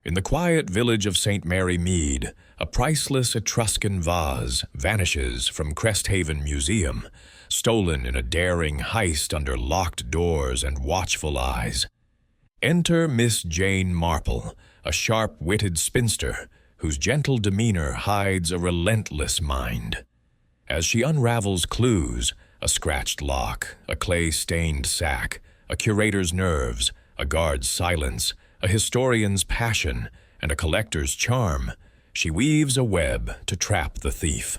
In the quiet village of St. Mary Mead, a priceless Etruscan vase vanishes from Cresthaven Museum, stolen in a daring heist under locked doors and watchful eyes. Enter Miss Jane Marple, a sharp-witted spinster whose gentle demeanor hides a relentless mind. As she unravels clues, a scratched lock, a clay-stained sack, a curator's nerves, a guard's silence, a historian's passion, and a collector's charm, she weaves a web to trap the thief.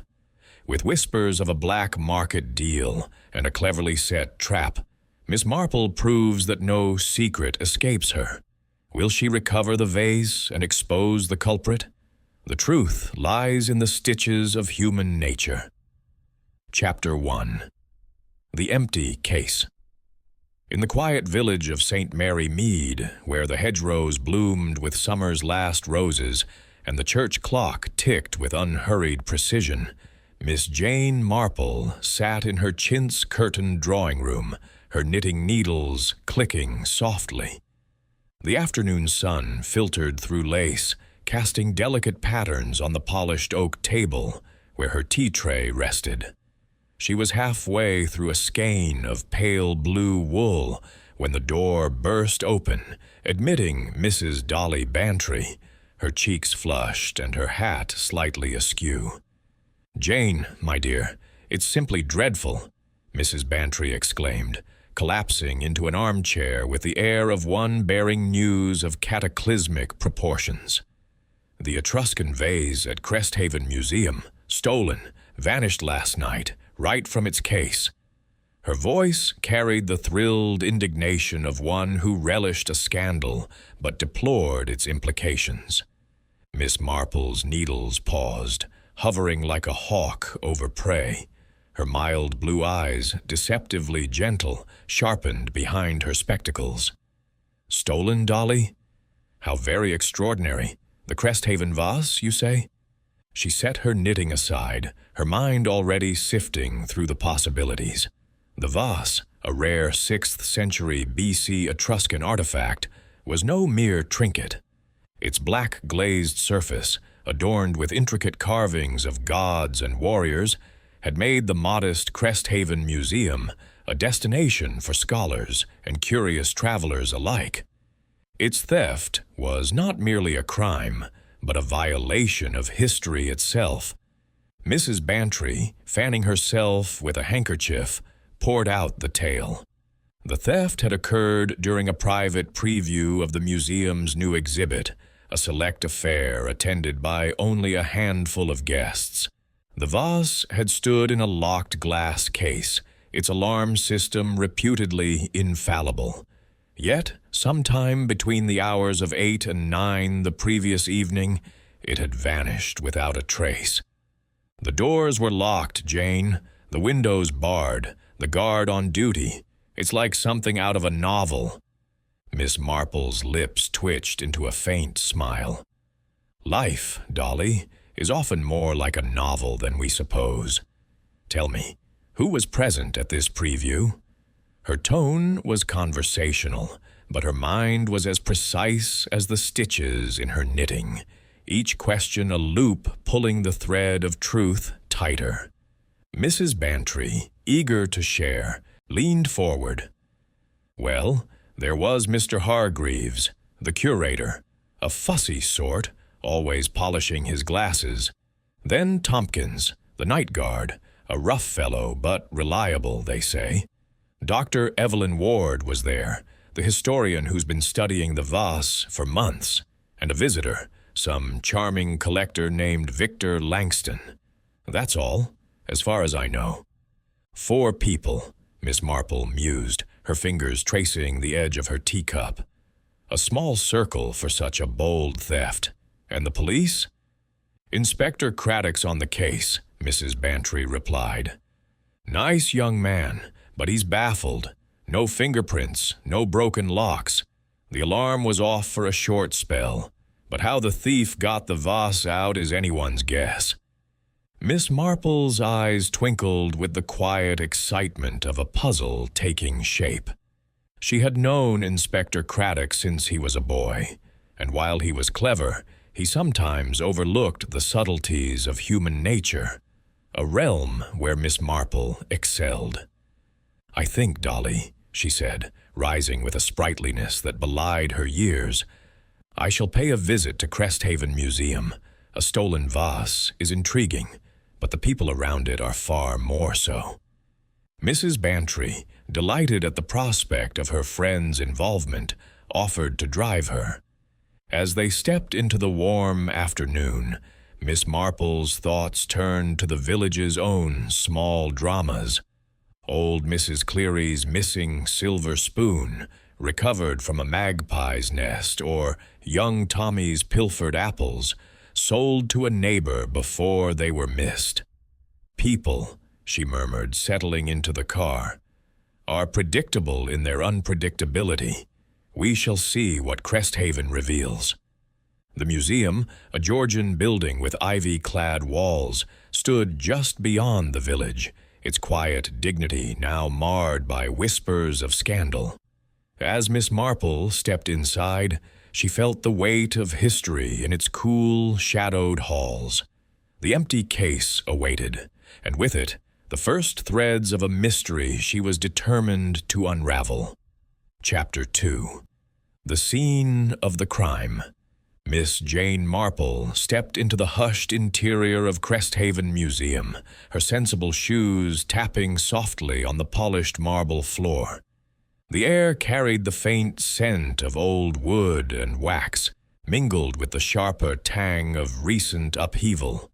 With whispers of a black market deal and a cleverly set trap, Miss Marple proves that no secret escapes her. Will she recover the vase and expose the culprit? The truth lies in the stitches of human nature. Chapter 1. The Empty Case. In the quiet village of St. Mary Mead, where the hedgerows bloomed with summer's last roses and the church clock ticked with unhurried precision, Miss Jane Marple sat in her chintz-curtained drawing-room, her knitting needles clicking softly. The afternoon sun filtered through lace, casting delicate patterns on the polished oak table where her tea tray rested. She was halfway through a skein of pale blue wool when the door burst open, admitting Mrs. Dolly Bantry, her cheeks flushed and her hat slightly askew. "Jane, my dear, it's simply dreadful," Mrs. Bantry exclaimed, collapsing into an armchair with the air of one bearing news of cataclysmic proportions. "The Etruscan vase at Cresthaven Museum, stolen, vanished last night, right from its case." Her voice carried the thrilled indignation of one who relished a scandal but deplored its implications. Miss Marple's needles paused, hovering like a hawk over prey. Her mild blue eyes, deceptively gentle, sharpened behind her spectacles. "Stolen, Dolly? How very extraordinary. The Cresthaven vase, you say?" She set her knitting aside, her mind already sifting through the possibilities. The vase, a rare 6th century BC Etruscan artifact, was no mere trinket. Its black glazed surface, adorned with intricate carvings of gods and warriors, had made the modest Cresthaven Museum a destination for scholars and curious travelers alike. Its theft was not merely a crime, but a violation of history itself. Mrs. Bantry, fanning herself with a handkerchief, poured out the tale. The theft had occurred during a private preview of the museum's new exhibit, a select affair attended by only a handful of guests. The vase had stood in a locked glass case, its alarm system reputedly infallible. Yet, sometime between the hours of 8 and 9 the previous evening, it had vanished without a trace. "The doors were locked, Jane, the windows barred, the guard on duty. It's like something out of a novel." Miss Marple's lips twitched into a faint smile. "Life, Dolly, is often more like a novel than we suppose. Tell me, who was present at this preview?" Her tone was conversational, but her mind was as precise as the stitches in her knitting, each question a loop pulling the thread of truth tighter. Mrs. Bantry, eager to share, leaned forward. "Well, there was Mr. Hargreaves, the curator, a fussy sort, always polishing his glasses. Then Tompkins, the night guard, a rough fellow but reliable, they say. Dr. Evelyn Ward was there, the historian who's been studying the vase for months, and a visitor, some charming collector named Victor Langston. That's all, as far as I know." 4 people, Miss Marple mused, her fingers tracing the edge of her teacup. A small circle for such a bold theft. And the police? "Inspector Craddock's on the case," Mrs. Bantry replied. "Nice young man, but he's baffled. No fingerprints, no broken locks. The alarm was off for a short spell, but how the thief got the vase out is anyone's guess." Miss Marple's eyes twinkled with the quiet excitement of a puzzle taking shape. She had known Inspector Craddock since he was a boy, and while he was clever, he sometimes overlooked the subtleties of human nature, a realm where Miss Marple excelled. "I think, Dolly," she said, rising with a sprightliness that belied her years, "I shall pay a visit to Cresthaven Museum. A stolen vase is intriguing, but the people around it are far more so." Mrs. Bantry, delighted at the prospect of her friend's involvement, offered to drive her. As they stepped into the warm afternoon, Miss Marple's thoughts turned to the village's own small dramas. Old Mrs. Cleary's missing silver spoon, recovered from a magpie's nest, or young Tommy's pilfered apples, sold to a neighbor before they were missed. "People," she murmured, settling into the car, "are predictable in their unpredictability. We shall see what Cresthaven reveals." The museum, a Georgian building with ivy-clad walls, stood just beyond the village, its quiet dignity now marred by whispers of scandal. As Miss Marple stepped inside, she felt the weight of history in its cool, shadowed halls. The empty case awaited, and with it, the first threads of a mystery she was determined to unravel. Chapter 2. The Scene of the Crime. Miss Jane Marple stepped into the hushed interior of Cresthaven Museum, her sensible shoes tapping softly on the polished marble floor. The air carried the faint scent of old wood and wax, mingled with the sharper tang of recent upheaval.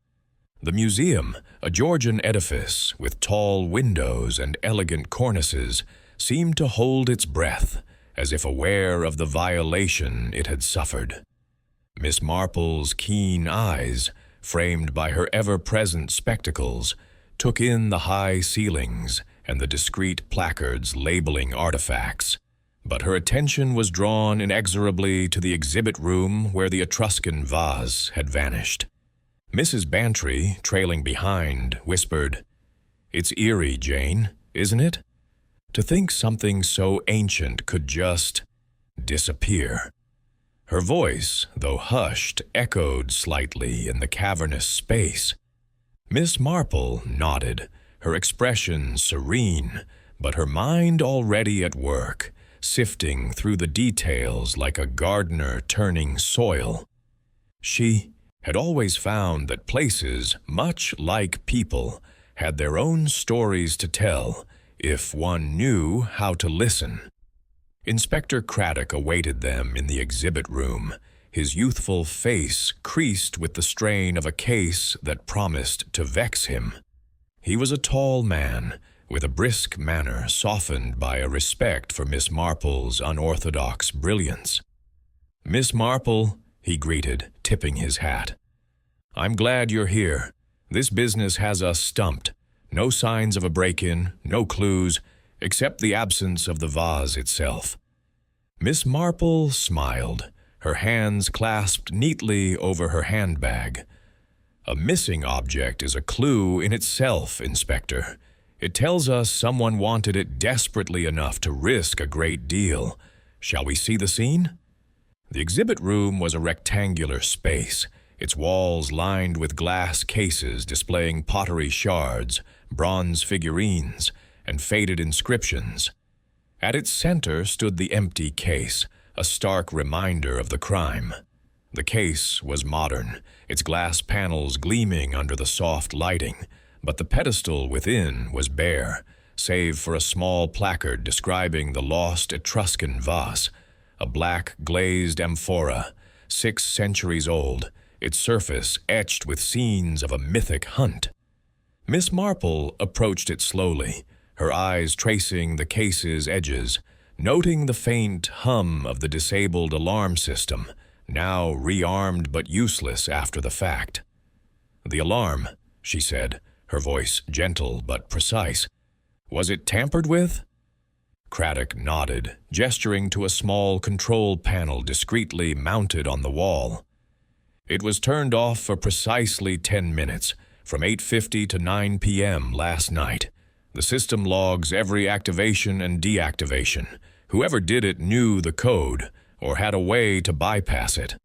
The museum, a Georgian edifice with tall windows and elegant cornices, seemed to hold its breath, as if aware of the violation it had suffered. Miss Marple's keen eyes, framed by her ever-present spectacles, took in the high ceilings and the discreet placards labeling artifacts, but her attention was drawn inexorably to the exhibit room where the Etruscan vase had vanished. Mrs. Bantry, trailing behind, whispered, "It's eerie, Jane, isn't it? To think something so ancient could just disappear." Her voice, though hushed, echoed slightly in the cavernous space. Miss Marple nodded, her expression serene, but her mind already at work, sifting through the details like a gardener turning soil. She had always found that places, much like people, had their own stories to tell if one knew how to listen. Inspector Craddock awaited them in the exhibit room, his youthful face creased with the strain of a case that promised to vex him. He was a tall man, with a brisk manner softened by a respect for Miss Marple's unorthodox brilliance. "Miss Marple," he greeted, tipping his hat. "I'm glad you're here. This business has us stumped. No signs of a break-in, no clues, except the absence of the vase itself." Miss Marple smiled, her hands clasped neatly over her handbag. "A missing object is a clue in itself, Inspector. It tells us someone wanted it desperately enough to risk a great deal. Shall we see the scene?" The exhibit room was a rectangular space, its walls lined with glass cases displaying pottery shards, bronze figurines, and faded inscriptions. At its center stood the empty case, a stark reminder of the crime. The case was modern, its glass panels gleaming under the soft lighting, but the pedestal within was bare, save for a small placard describing the lost Etruscan vase, a black glazed amphora, 6 centuries old, its surface etched with scenes of a mythic hunt. Miss Marple approached it slowly, her eyes tracing the case's edges, noting the faint hum of the disabled alarm system, now rearmed but useless after the fact. "The alarm," she said, her voice gentle but precise. "Was it tampered with?" Craddock nodded, gesturing to a small control panel discreetly mounted on the wall. "It was turned off for precisely 10 minutes, from 8:50 to 9 p.m. last night. The system logs every activation and deactivation. Whoever did it knew the code, or had a way to bypass it.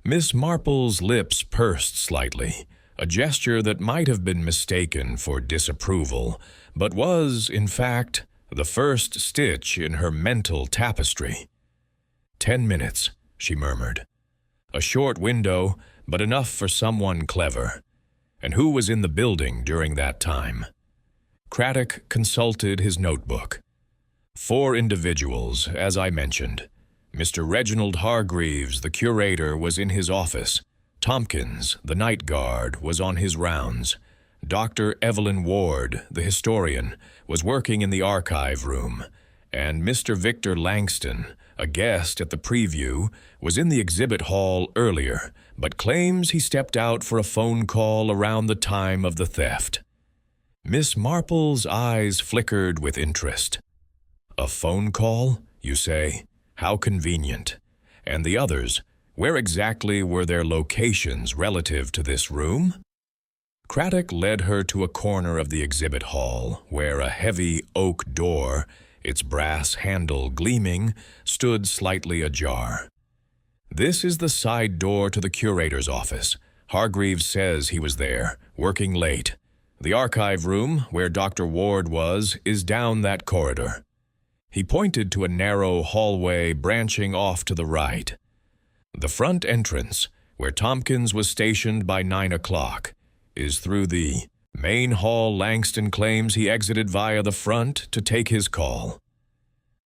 Miss Marple's lips pursed slightly, a gesture that might have been mistaken for disapproval, but was, in fact, the first stitch in her mental tapestry. 10 minutes, she murmured. A short window, but enough for someone clever. And who was in the building during that time? Craddock consulted his notebook. 4 individuals, as I mentioned. Mr. Reginald Hargreaves, the curator, was in his office. Tompkins, the night guard, was on his rounds. Dr. Evelyn Ward, the historian, was working in the archive room, and Mr. Victor Langston, a guest at the preview, was in the exhibit hall earlier, but claims he stepped out for a phone call around the time of the theft. Miss Marple's eyes flickered with interest. A phone call, you say? How convenient. And the others, where exactly were their locations relative to this room? Craddock led her to a corner of the exhibit hall, where a heavy oak door, its brass handle gleaming, stood slightly ajar. This is the side door to the curator's office. Hargreaves says he was there, working late. The archive room, where Dr. Ward was, is down that corridor. He pointed to a narrow hallway branching off to the right. The front entrance, where Tompkins was stationed by 9 o'clock, is through the main hall. Langston claims he exited via the front to take his call.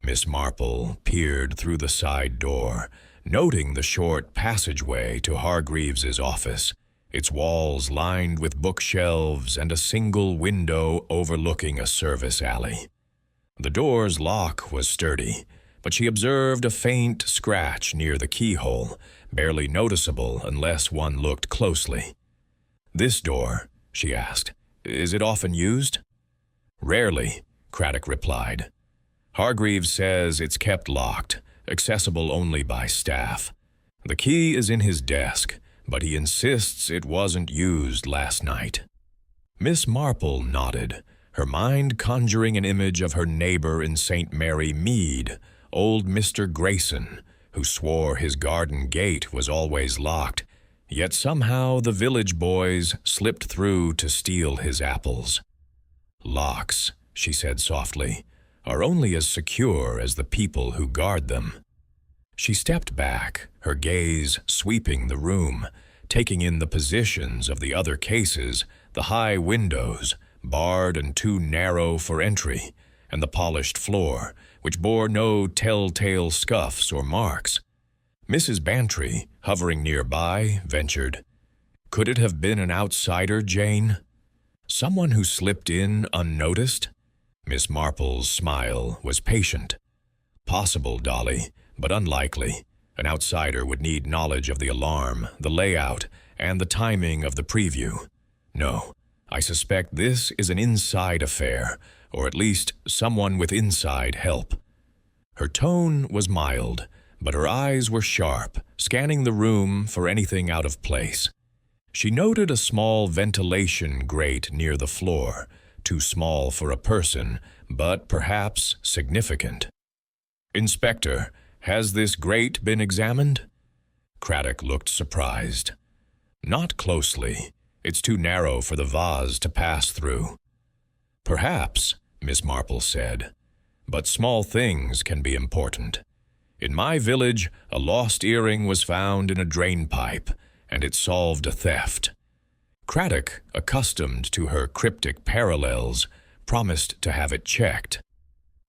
Miss Marple peered through the side door, noting the short passageway to Hargreaves's office, its walls lined with bookshelves and a single window overlooking a service alley. The door's lock was sturdy, but she observed a faint scratch near the keyhole, barely noticeable unless one looked closely. "This door," she asked, "is it often used?" "Rarely," Craddock replied. "Hargreaves says it's kept locked, accessible only by staff. The key is in his desk, but he insists it wasn't used last night." Miss Marple nodded, her mind conjuring an image of her neighbor in St. Mary Mead, old Mr. Grayson, who swore his garden gate was always locked, yet somehow the village boys slipped through to steal his apples. "Locks," she said softly, "are only as secure as the people who guard them." She stepped back, her gaze sweeping the room, taking in the positions of the other cases, the high windows, barred and too narrow for entry, and the polished floor, which bore no telltale scuffs or marks. Mrs. Bantry, hovering nearby, ventured, "Could it have been an outsider, Jane? Someone who slipped in unnoticed?" Miss Marple's smile was patient. "Possible, Dolly, but unlikely. An outsider would need knowledge of the alarm, the layout, and the timing of the preview. No, I suspect this is an inside affair, or at least someone with inside help." Her tone was mild, but her eyes were sharp, scanning the room for anything out of place. She noted a small ventilation grate near the floor, too small for a person, but perhaps significant. "Inspector, has this grate been examined?" Craddock looked surprised. "Not closely. It's too narrow for the vase to pass through." "Perhaps," Miss Marple said, "but small things can be important. In my village, a lost earring was found in a drain pipe, and it solved a theft." Craddock, accustomed to her cryptic parallels, promised to have it checked.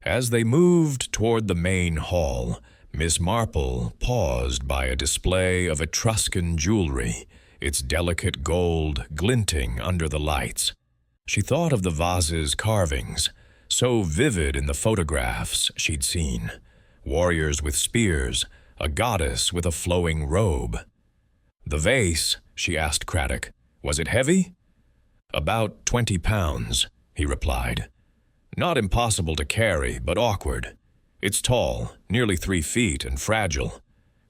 As they moved toward the main hall, Miss Marple paused by a display of Etruscan jewelry, its delicate gold glinting under the lights. She thought of the vase's carvings, so vivid in the photographs she'd seen. Warriors with spears, a goddess with a flowing robe. "The vase," she asked Craddock, "was it heavy?" "About 20 pounds, he replied. "Not impossible to carry, but awkward. It's tall, nearly 3 feet, and fragile.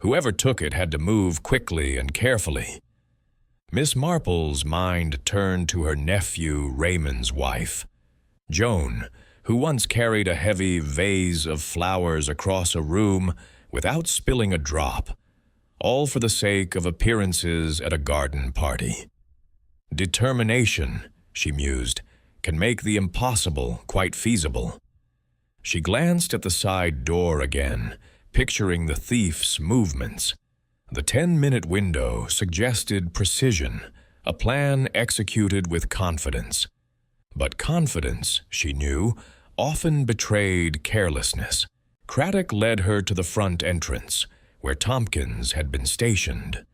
Whoever took it had to move quickly and carefully." Miss Marple's mind turned to her nephew Raymond's wife, Joan, who once carried a heavy vase of flowers across a room without spilling a drop, all for the sake of appearances at a garden party. Determination, she mused, can make the impossible quite feasible. She glanced at the side door again, picturing the thief's movements. The 10-minute window suggested precision, a plan executed with confidence. But confidence, she knew, often betrayed carelessness. Craddock led her to the front entrance, where Tompkins had been stationed.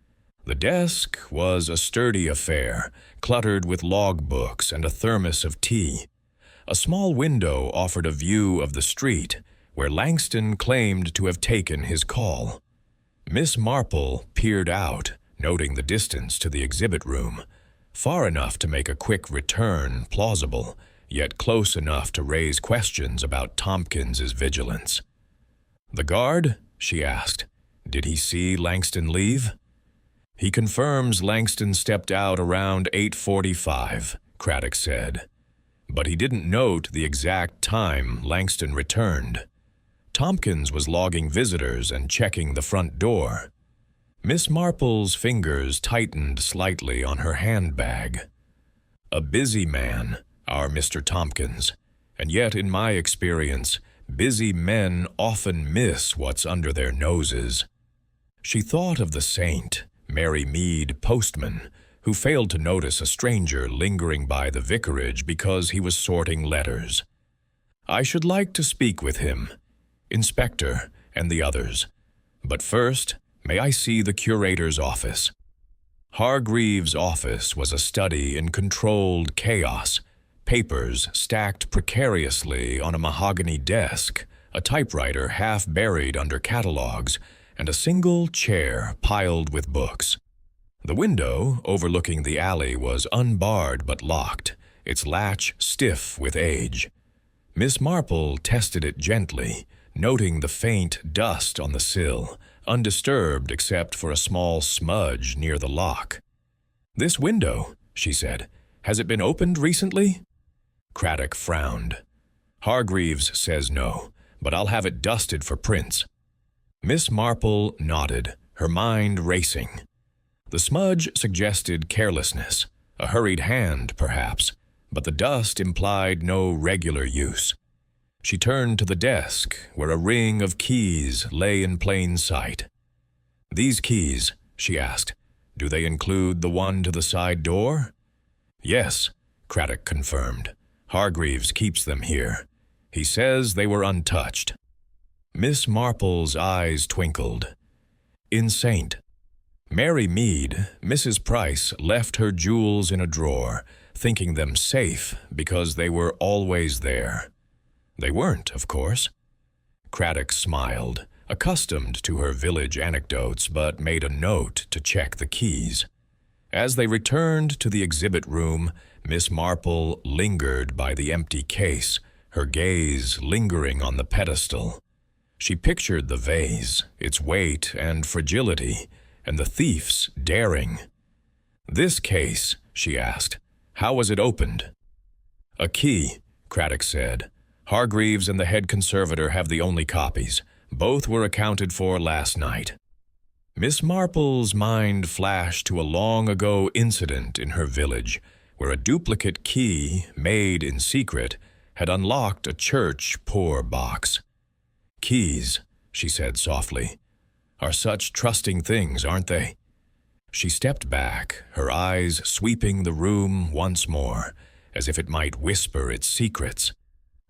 The desk was a sturdy affair, cluttered with logbooks and a thermos of tea. A small window offered a view of the street, where Langston claimed to have taken his call. Miss Marple peered out, noting the distance to the exhibit room, far enough to make a quick return plausible, yet close enough to raise questions about Tompkins's vigilance. "The guard?" she asked. "Did he see Langston leave?" "He confirms Langston stepped out around 8:45, Craddock said. "But he didn't note the exact time Langston returned. Tompkins was logging visitors and checking the front door." Miss Marple's fingers tightened slightly on her handbag. "A busy man, our Mr. Tompkins, and yet in my experience, busy men often miss what's under their noses." She thought of the saint, Mary Mead, postman, who failed to notice a stranger lingering by the vicarage because he was sorting letters. "I should like to speak with him, Inspector, and the others. But first, may I see the curator's office?" Hargreaves' office was a study in controlled chaos, papers stacked precariously on a mahogany desk, a typewriter half buried under catalogs, and a single chair piled with books. The window overlooking the alley was unbarred but locked, its latch stiff with age. Miss Marple tested it gently, noting the faint dust on the sill, undisturbed except for a small smudge near the lock. "This window," she said, "has it been opened recently?" Craddock frowned. "Hargreaves says no, but I'll have it dusted for prints." Miss Marple nodded, her mind racing. The smudge suggested carelessness, a hurried hand, perhaps, but the dust implied no regular use. She turned to the desk, where a ring of keys lay in plain sight. "These keys," she asked, "do they include the one to the side door?" "Yes," Craddock confirmed. "Hargreaves keeps them here. He says they were untouched." Miss Marple's eyes twinkled. "In Saint Mary Mead, Mrs. Price left her jewels in a drawer, thinking them safe because they were always there. They weren't, of course." Craddock smiled, accustomed to her village anecdotes, but made a note to check the keys. As they returned to the exhibit room, Miss Marple lingered by the empty case, her gaze lingering on the pedestal. She pictured the vase, its weight and fragility, and the thief's daring. "This case," she asked, "how was it opened?" "A key," Craddock said. "Hargreaves and the head conservator have the only copies. Both were accounted for last night." Miss Marple's mind flashed to a long-ago incident in her village, where a duplicate key, made in secret, had unlocked a church poor box. "Keys," she said softly, "are such trusting things, aren't they?" She stepped back, her eyes sweeping the room once more, as if it might whisper its secrets.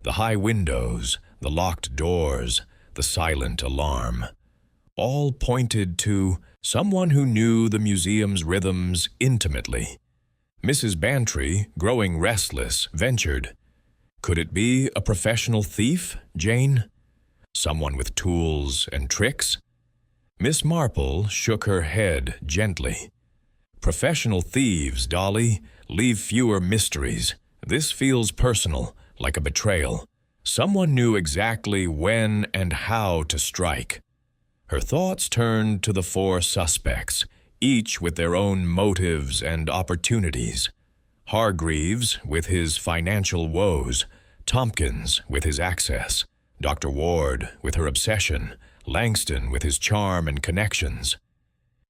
The high windows, the locked doors, the silent alarm, all pointed to someone who knew the museum's rhythms intimately. Mrs. Bantry, growing restless, ventured, "Could it be a professional thief, Jane? Someone with tools and tricks?" Miss Marple shook her head gently. "Professional thieves, Dolly, leave fewer mysteries. This feels personal, like a betrayal. Someone knew exactly when and how to strike." Her thoughts turned to the four suspects, each with their own motives and opportunities. Hargreaves, with his financial woes, Tompkins, with his access, Dr. Ward, with her obsession, Langston with his charm and connections.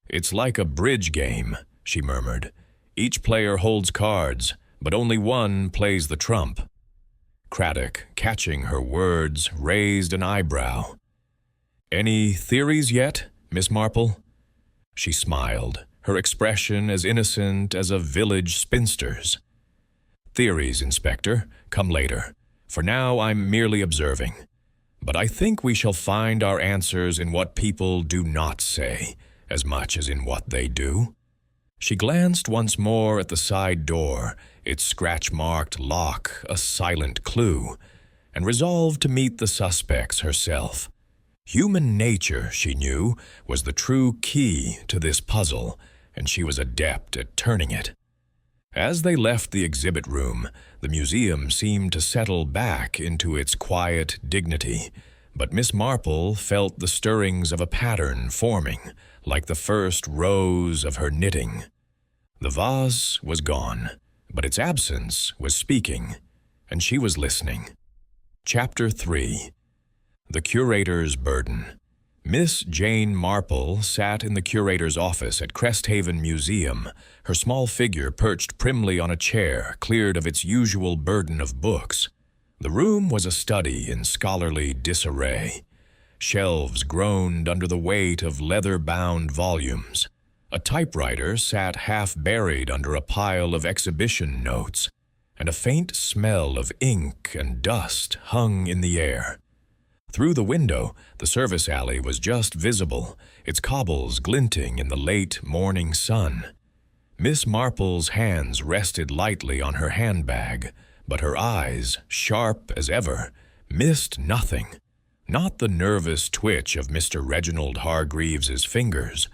"It's like a bridge game," she murmured. "Each player holds cards, but only one plays the trump." Craddock, catching her words, raised an eyebrow. "Any theories yet, Miss Marple?" She smiled, her expression as innocent as a village spinster's. "Theories, Inspector, come later. For now I'm merely observing. But I think we shall find our answers in what people do not say, as much as in what they do." She glanced once more at the side door, its scratch-marked lock a silent clue, and resolved to meet the suspects herself. Human nature, she knew, was the true key to this puzzle, and she was adept at turning it. As they left the exhibit room, the museum seemed to settle back into its quiet dignity, but Miss Marple felt the stirrings of a pattern forming, like the first rows of her knitting. The vase was gone, but its absence was speaking, and she was listening. Chapter 3. The Curator's Burden. Miss Jane Marple sat in the curator's office at Cresthaven Museum, her small figure perched primly on a chair cleared of its usual burden of books. The room was a study in scholarly disarray. Shelves groaned under the weight of leather-bound volumes. A typewriter sat half-buried under a pile of exhibition notes, and a faint smell of ink and dust hung in the air. Through the window, the service alley was just visible, its cobbles glinting in the late morning sun. Miss Marple's hands rested lightly on her handbag, but her eyes, sharp as ever, missed nothing. Not the nervous twitch of Mr. Reginald Hargreaves's fingers,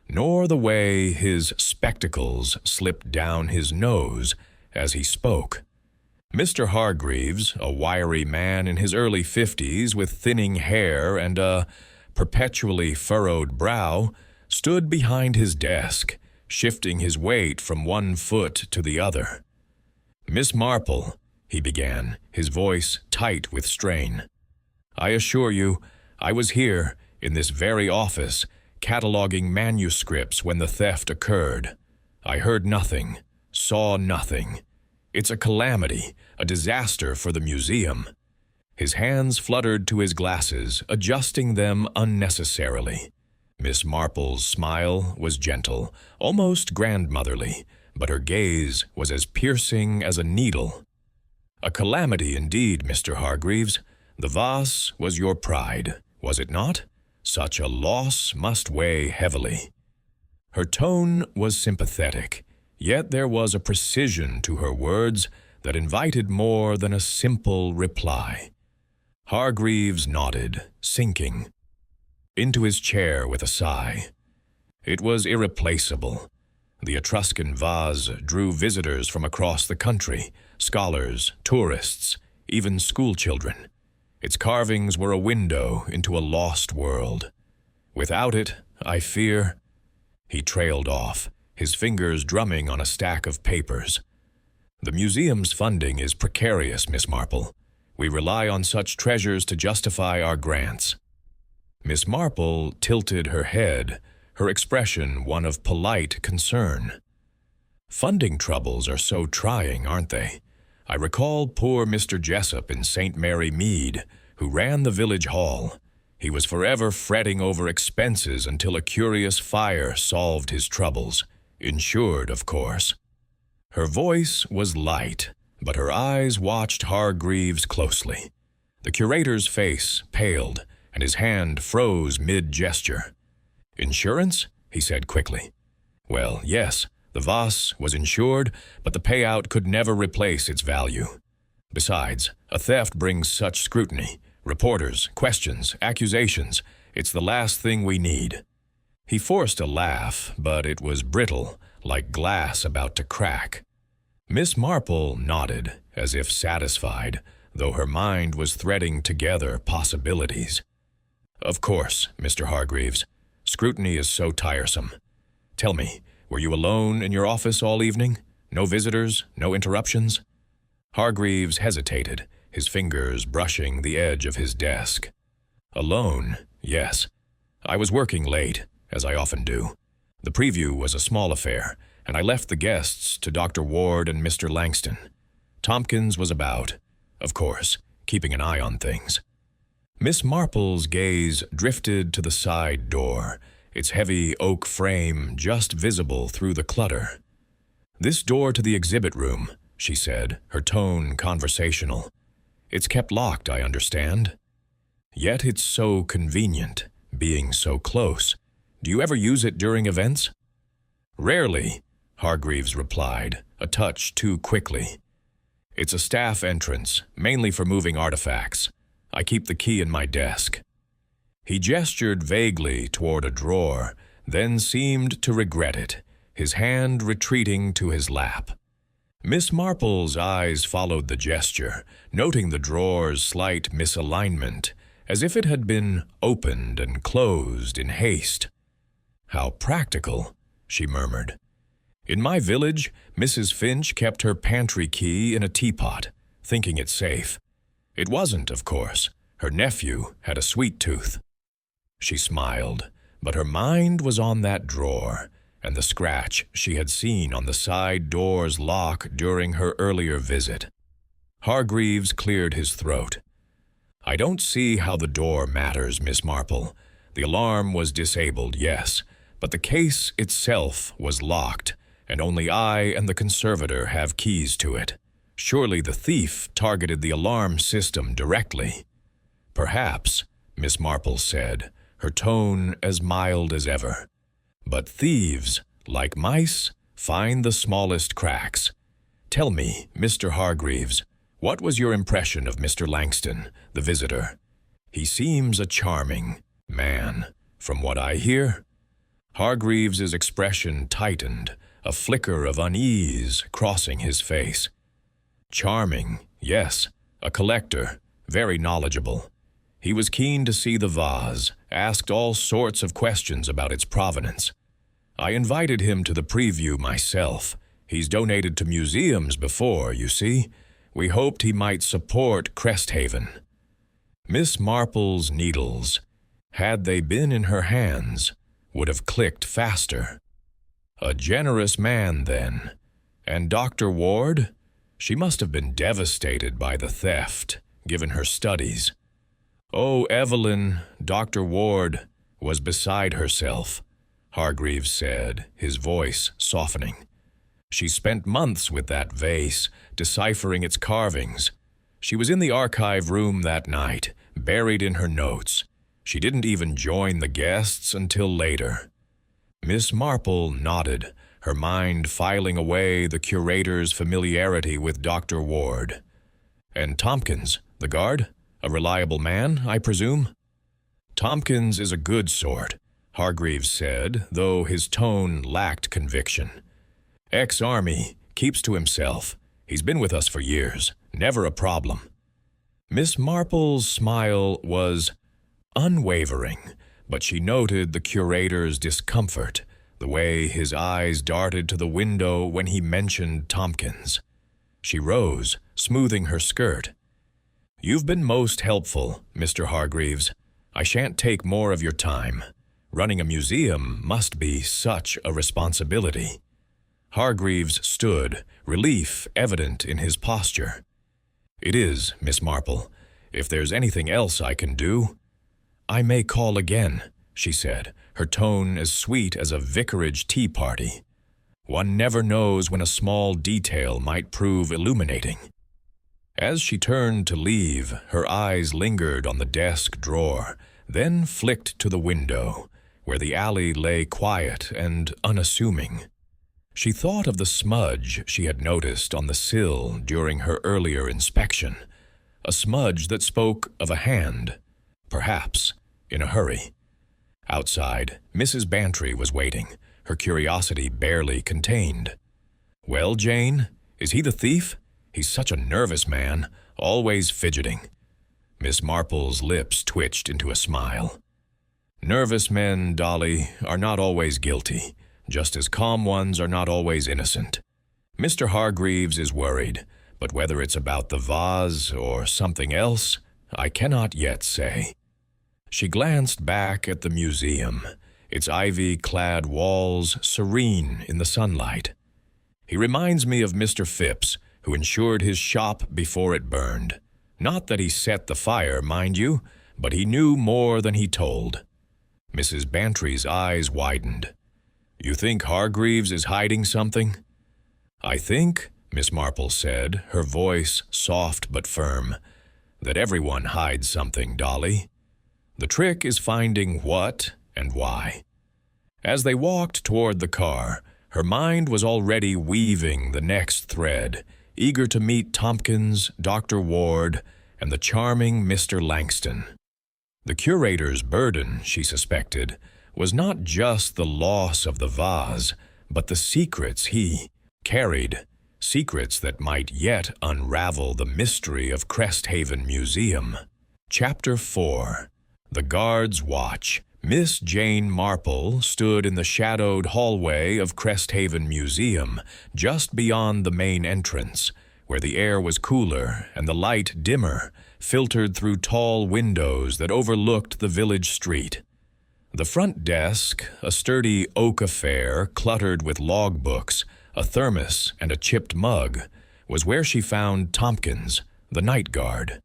nor the way his spectacles slipped down his nose as he spoke. Mr. Hargreaves, a wiry man in his early 50s with thinning hair and a perpetually furrowed brow, stood behind his desk, shifting his weight from one foot to the other. "Miss Marple," he began, his voice tight with strain, "I assure you, I was here, in this very office, cataloging manuscripts when the theft occurred. I heard nothing, saw nothing. It's a calamity, a disaster for the museum." His hands fluttered to his glasses, adjusting them unnecessarily. Miss Marple's smile was gentle, almost grandmotherly, but her gaze was as piercing as a needle. "A calamity indeed, Mr. Hargreaves. The vase was your pride, was it not? Such a loss must weigh heavily." Her tone was sympathetic, yet there was a precision to her words that invited more than a simple reply. Hargreaves nodded, sinking into his chair with a sigh. It was irreplaceable. The Etruscan vase drew visitors from across the country, scholars, tourists, even schoolchildren. Its carvings were a window into a lost world. Without it, I fear— He trailed off, his fingers drumming on a stack of papers. "The museum's funding is precarious, Miss Marple. We rely on such treasures to justify our grants." Miss Marple tilted her head, her expression one of polite concern. "Funding troubles are so trying, aren't they? I recall poor Mr. Jessup in St. Mary Mead, who ran the village hall. He was forever fretting over expenses until a curious fire solved his troubles. Insured, of course." Her voice was light, but her eyes watched Hargreaves closely. The curator's face paled, and his hand froze mid-gesture. "Insurance?" he said quickly. "Well, yes, the vase was insured, but the payout could never replace its value. Besides, a theft brings such scrutiny. Reporters, questions, accusations. It's the last thing we need." He forced a laugh, but it was brittle, like glass about to crack. Miss Marple nodded, as if satisfied, though her mind was threading together possibilities. "Of course, Mr. Hargreaves. Scrutiny is so tiresome. Tell me, were you alone in your office all evening? No visitors, no interruptions?" Hargreaves hesitated, his fingers brushing the edge of his desk. "Alone, yes, I was working late, as I often do. The preview was a small affair, and I left the guests to Dr. Ward and Mr. Langston. Tompkins was about, of course, keeping an eye on things. Miss Marple's gaze drifted to the side door, its heavy oak frame just visible through the clutter. "This door to the exhibit room," she said, her tone conversational. "It's kept locked, I understand. Yet it's so convenient, being so close. Do you ever use it during events?" "Rarely," Hargreaves replied, a touch too quickly. "It's a staff entrance, mainly for moving artifacts. I keep the key in my desk." He gestured vaguely toward a drawer, then seemed to regret it, his hand retreating to his lap. Miss Marple's eyes followed the gesture, noting the drawer's slight misalignment, as if it had been opened and closed in haste. "How practical," she murmured. "In my village, Mrs. Finch kept her pantry key in a teapot, thinking it safe. It wasn't, of course. Her nephew had a sweet tooth." She smiled, but her mind was on that drawer and the scratch she had seen on the side door's lock during her earlier visit. Hargreaves cleared his throat. "I don't see how the door matters, Miss Marple. The alarm was disabled, yes, but the case itself was locked, and only I and the conservator have keys to it. Surely the thief targeted the alarm system directly." "Perhaps," Miss Marple said, her tone as mild as ever. "But thieves, like mice, find the smallest cracks. Tell me, Mr. Hargreaves, what was your impression of Mr. Langston, the visitor? He seems a charming man, from what I hear." Hargreaves's expression tightened, a flicker of unease crossing his face. "Charming, yes, a collector, very knowledgeable. He was keen to see the vase, asked all sorts of questions about its provenance. I invited him to the preview myself. He's donated to museums before, you see. We hoped he might support Cresthaven." Miss Marple's needles, had they been in her hands, would have clicked faster. A generous man, then. And Dr. Ward? She must have been devastated by the theft, given her studies. "Oh, Evelyn," Dr. Ward was beside herself, Hargreaves said, his voice softening. "She spent months with that vase, deciphering its carvings. She was in the archive room that night, buried in her notes. She didn't even join the guests until later." Miss Marple nodded, her mind filing away the curator's familiarity with Dr. Ward. "And Tompkins, the guard? A reliable man, I presume?" "Tompkins is a good sort," Hargreaves said, though his tone lacked conviction. "Ex-army, keeps to himself. He's been with us for years, never a problem." Miss Marple's smile was unwavering, but she noted the curator's discomfort, the way his eyes darted to the window when he mentioned Tompkins. She rose, smoothing her skirt. "You've been most helpful, Mr. Hargreaves. I shan't take more of your time. Running a museum must be such a responsibility." Hargreaves stood, relief evident in his posture. "It is, Miss Marple. If there's anything else I can do—" "I may call again," she said, her tone as sweet as a vicarage tea party. One never knows when a small detail might prove illuminating. As she turned to leave, her eyes lingered on the desk drawer, then flicked to the window, where the alley lay quiet and unassuming. She thought of the smudge she had noticed on the sill during her earlier inspection, a smudge that spoke of a hand, perhaps in a hurry. Outside, Mrs. Bantry was waiting, her curiosity barely contained. "Well, Jane, is he the thief? He's such a nervous man, always fidgeting." Miss Marple's lips twitched into a smile. "Nervous men, Dolly, are not always guilty, just as calm ones are not always innocent. Mr. Hargreaves is worried, but whether it's about the vase or something else, I cannot yet say." She glanced back at the museum, its ivy-clad walls serene in the sunlight. He reminds me of Mr. Phipps, who insured his shop before it burned. Not that he set the fire, mind you, but he knew more than he told. Mrs. Bantry's eyes widened. "You think Hargreaves is hiding something?" "I think," Miss Marple said, her voice soft but firm, "that everyone hides something, Dolly. The trick is finding what and why." As they walked toward the car, her mind was already weaving the next thread, eager to meet Tompkins, Dr. Ward, and the charming Mr. Langston. The curator's burden, she suspected, was not just the loss of the vase, but the secrets he carried, secrets that might yet unravel the mystery of Cresthaven Museum. Chapter 4. The Guard's Watch. Miss Jane Marple stood in the shadowed hallway of Cresthaven Museum, just beyond the main entrance, where the air was cooler and the light dimmer, filtered through tall windows that overlooked the village street. The front desk, a sturdy oak affair cluttered with logbooks, a thermos, and a chipped mug, was where she found Tompkins, the night guard.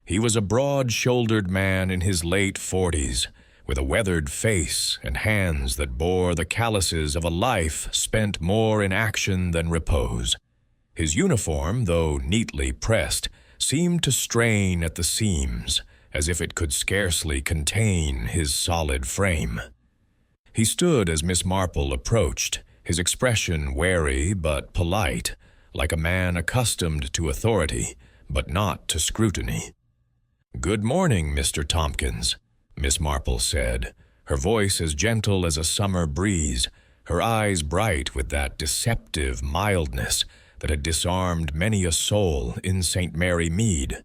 He was a broad-shouldered man in his late 40s, with a weathered face and hands that bore the calluses of a life spent more in action than repose. His uniform, though neatly pressed, seemed to strain at the seams, as if it could scarcely contain his solid frame. He stood as Miss Marple approached, his expression wary but polite, like a man accustomed to authority, but not to scrutiny. "Good morning, Mr. Tompkins," Miss Marple said, her voice as gentle as a summer breeze, her eyes bright with that deceptive mildness that had disarmed many a soul in St. Mary Mead.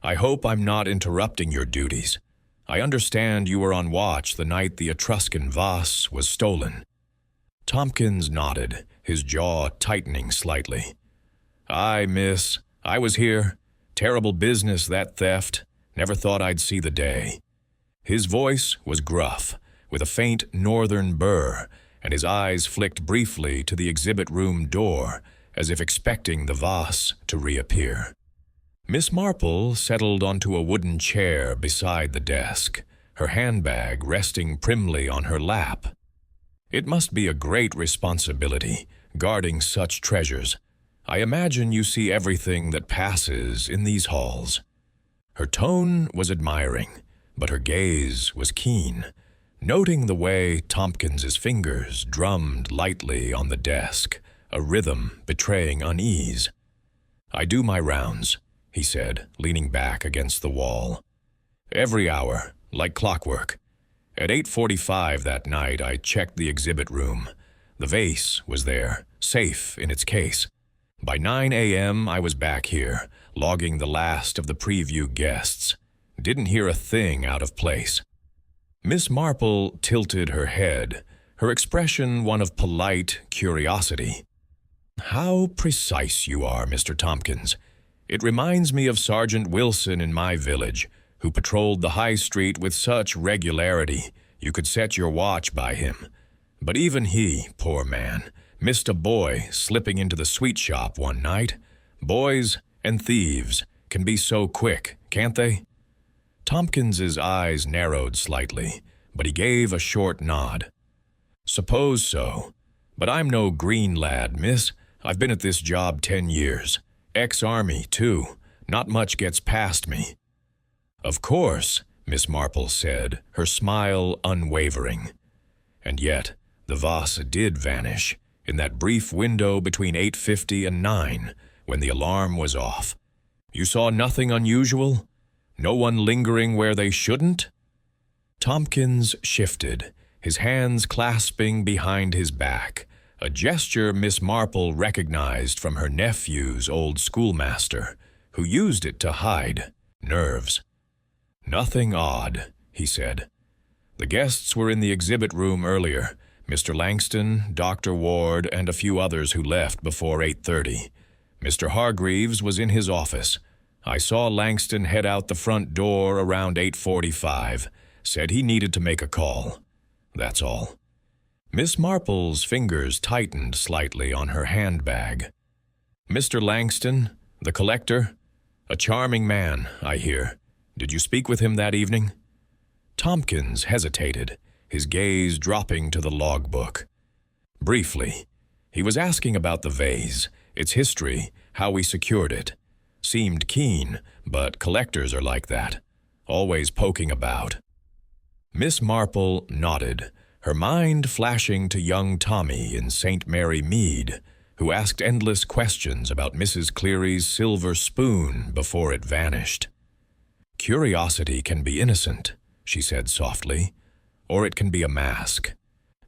"I hope I'm not interrupting your duties. I understand you were on watch the night the Etruscan vase was stolen." Tompkins nodded, his jaw tightening slightly. "Aye, miss, I was here. Terrible business, that theft. Never thought I'd see the day." His voice was gruff, with a faint northern burr, and his eyes flicked briefly to the exhibit room door, as if expecting the vase to reappear. Miss Marple settled onto a wooden chair beside the desk, her handbag resting primly on her lap. "It must be a great responsibility, guarding such treasures. I imagine you see everything that passes in these halls." Her tone was admiring, but her gaze was keen, noting the way Tompkins's fingers drummed lightly on the desk, a rhythm betraying unease. "I do my rounds," he said, leaning back against the wall. "Every hour, like clockwork. At 8:45 that night, I checked the exhibit room. The vase was there, safe in its case. By 9 a.m., I was back here, logging the last of the preview guests. Didn't hear a thing out of place." Miss Marple tilted her head, her expression one of polite curiosity. "How precise you are, Mr. Tompkins. It reminds me of Sergeant Wilson in my village, who patrolled the high street with such regularity you could set your watch by him. But even he, poor man, missed a boy slipping into the sweet shop one night. Boys and thieves can be so quick, can't they?" Tompkins's eyes narrowed slightly, but he gave a short nod. "Suppose so. But I'm no green lad, miss. I've been at this job 10 years. Ex-Army, too. Not much gets past me." "Of course," Miss Marple said, her smile unwavering. "And yet, the vase did vanish, in that brief window between 8:50 and 9, when the alarm was off. You saw nothing unusual? No one lingering where they shouldn't?" Tompkins shifted, his hands clasping behind his back, a gesture Miss Marple recognized from her nephew's old schoolmaster, who used it to hide nerves. "Nothing odd," he said. "The guests were in the exhibit room earlier, Mr. Langston, Dr. Ward, and a few others who left before 8:30. Mr. Hargreaves was in his office. I saw Langston head out the front door around 8:45. Said he needed to make a call. That's all." Miss Marple's fingers tightened slightly on her handbag. "Mr. Langston, the collector? A charming man, I hear. Did you speak with him that evening?" Tompkins hesitated, his gaze dropping to the logbook. "Briefly. He was asking about the vase, its history, how we secured it. Seemed keen, but collectors are like that, always poking about." Miss Marple nodded, her mind flashing to young Tommy in St. Mary Mead, who asked endless questions about Mrs. Cleary's silver spoon before it vanished. "Curiosity can be innocent," she said softly, "or it can be a mask.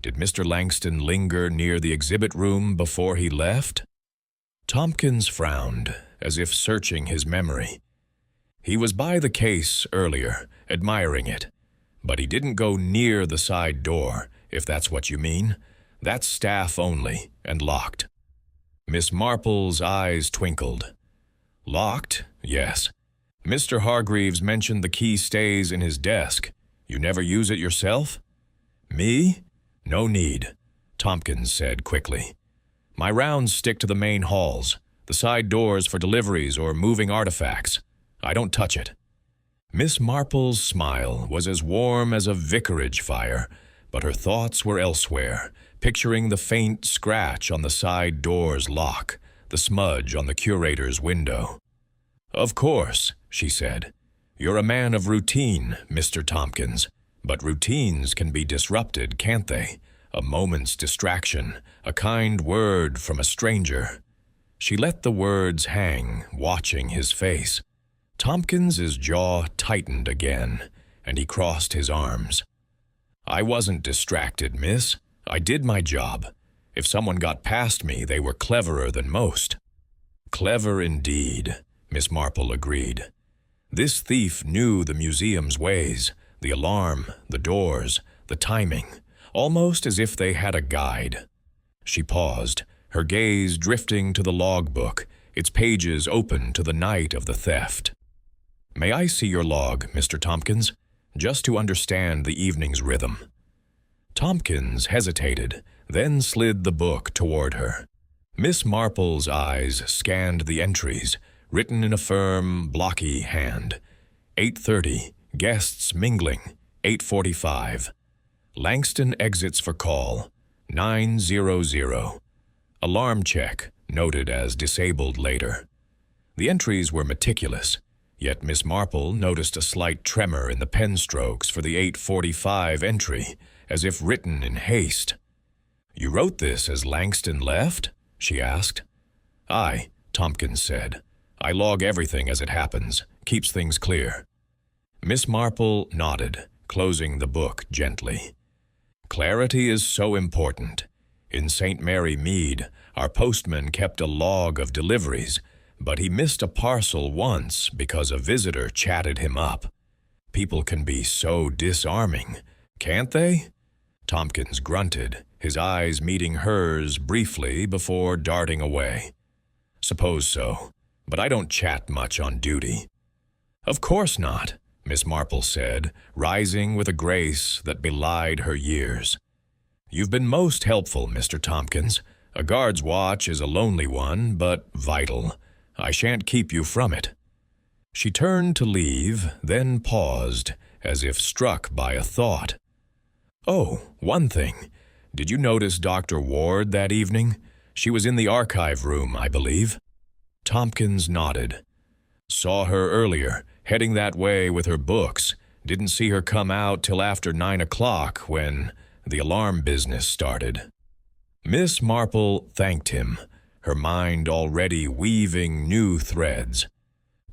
Did Mr. Langston linger near the exhibit room before he left?" Tompkins frowned, as if searching his memory. "He was by the case earlier, admiring it. But he didn't go near the side door, if that's what you mean. That's staff only, and locked." Miss Marple's eyes twinkled. "Locked? Yes. Mr. Hargreaves mentioned the key stays in his desk. You never use it yourself?" "Me? No need," Tompkins said quickly. "My rounds stick to the main halls, the side doors for deliveries or moving artifacts. I don't touch it." Miss Marple's smile was as warm as a vicarage fire, but her thoughts were elsewhere, picturing the faint scratch on the side door's lock, the smudge on the curator's window. "Of course," she said. "You're a man of routine, Mr. Tompkins, but routines can be disrupted, can't they? A moment's distraction, a kind word from a stranger." She let the words hang, watching his face. Tompkins's jaw tightened again, and he crossed his arms. "I wasn't distracted, miss. I did my job. If someone got past me, they were cleverer than most." "Clever indeed," Miss Marple agreed. "This thief knew the museum's ways, the alarm, the doors, the timing, almost as if they had a guide." She paused, her gaze drifting to the logbook, its pages open to the night of the theft. "May I see your log, Mr. Tompkins, just to understand the evening's rhythm?" Tompkins hesitated, then slid the book toward her. Miss Marple's eyes scanned the entries, written in a firm, blocky hand. 8:30, guests mingling, 8:45. Langston exits for call, 9:00. Alarm check, noted as disabled later. The entries were meticulous, yet Miss Marple noticed a slight tremor in the pen strokes for the 8:45 entry, as if written in haste. "You wrote this as Langston left?" she asked. "Aye," Tompkins said. "I log everything as it happens, keeps things clear." Miss Marple nodded, closing the book gently. "Clarity is so important. In St. Mary Mead, our postman kept a log of deliveries, but he missed a parcel once because a visitor chatted him up. People can be so disarming, can't they?" Tompkins grunted, his eyes meeting hers briefly before darting away. "Suppose so, but I don't chat much on duty." "Of course not," Miss Marple said, rising with a grace that belied her years. "You've been most helpful, Mr. Tompkins. A guard's watch is a lonely one, but vital. I shan't keep you from it." She turned to leave, then paused, as if struck by a thought. "Oh, one thing. Did you notice Dr. Ward that evening? She was in the archive room, I believe." Tompkins nodded. "Saw her earlier, heading that way with her books. Didn't see her come out till after 9 o'clock when the alarm business started." Miss Marple thanked him, her mind already weaving new threads.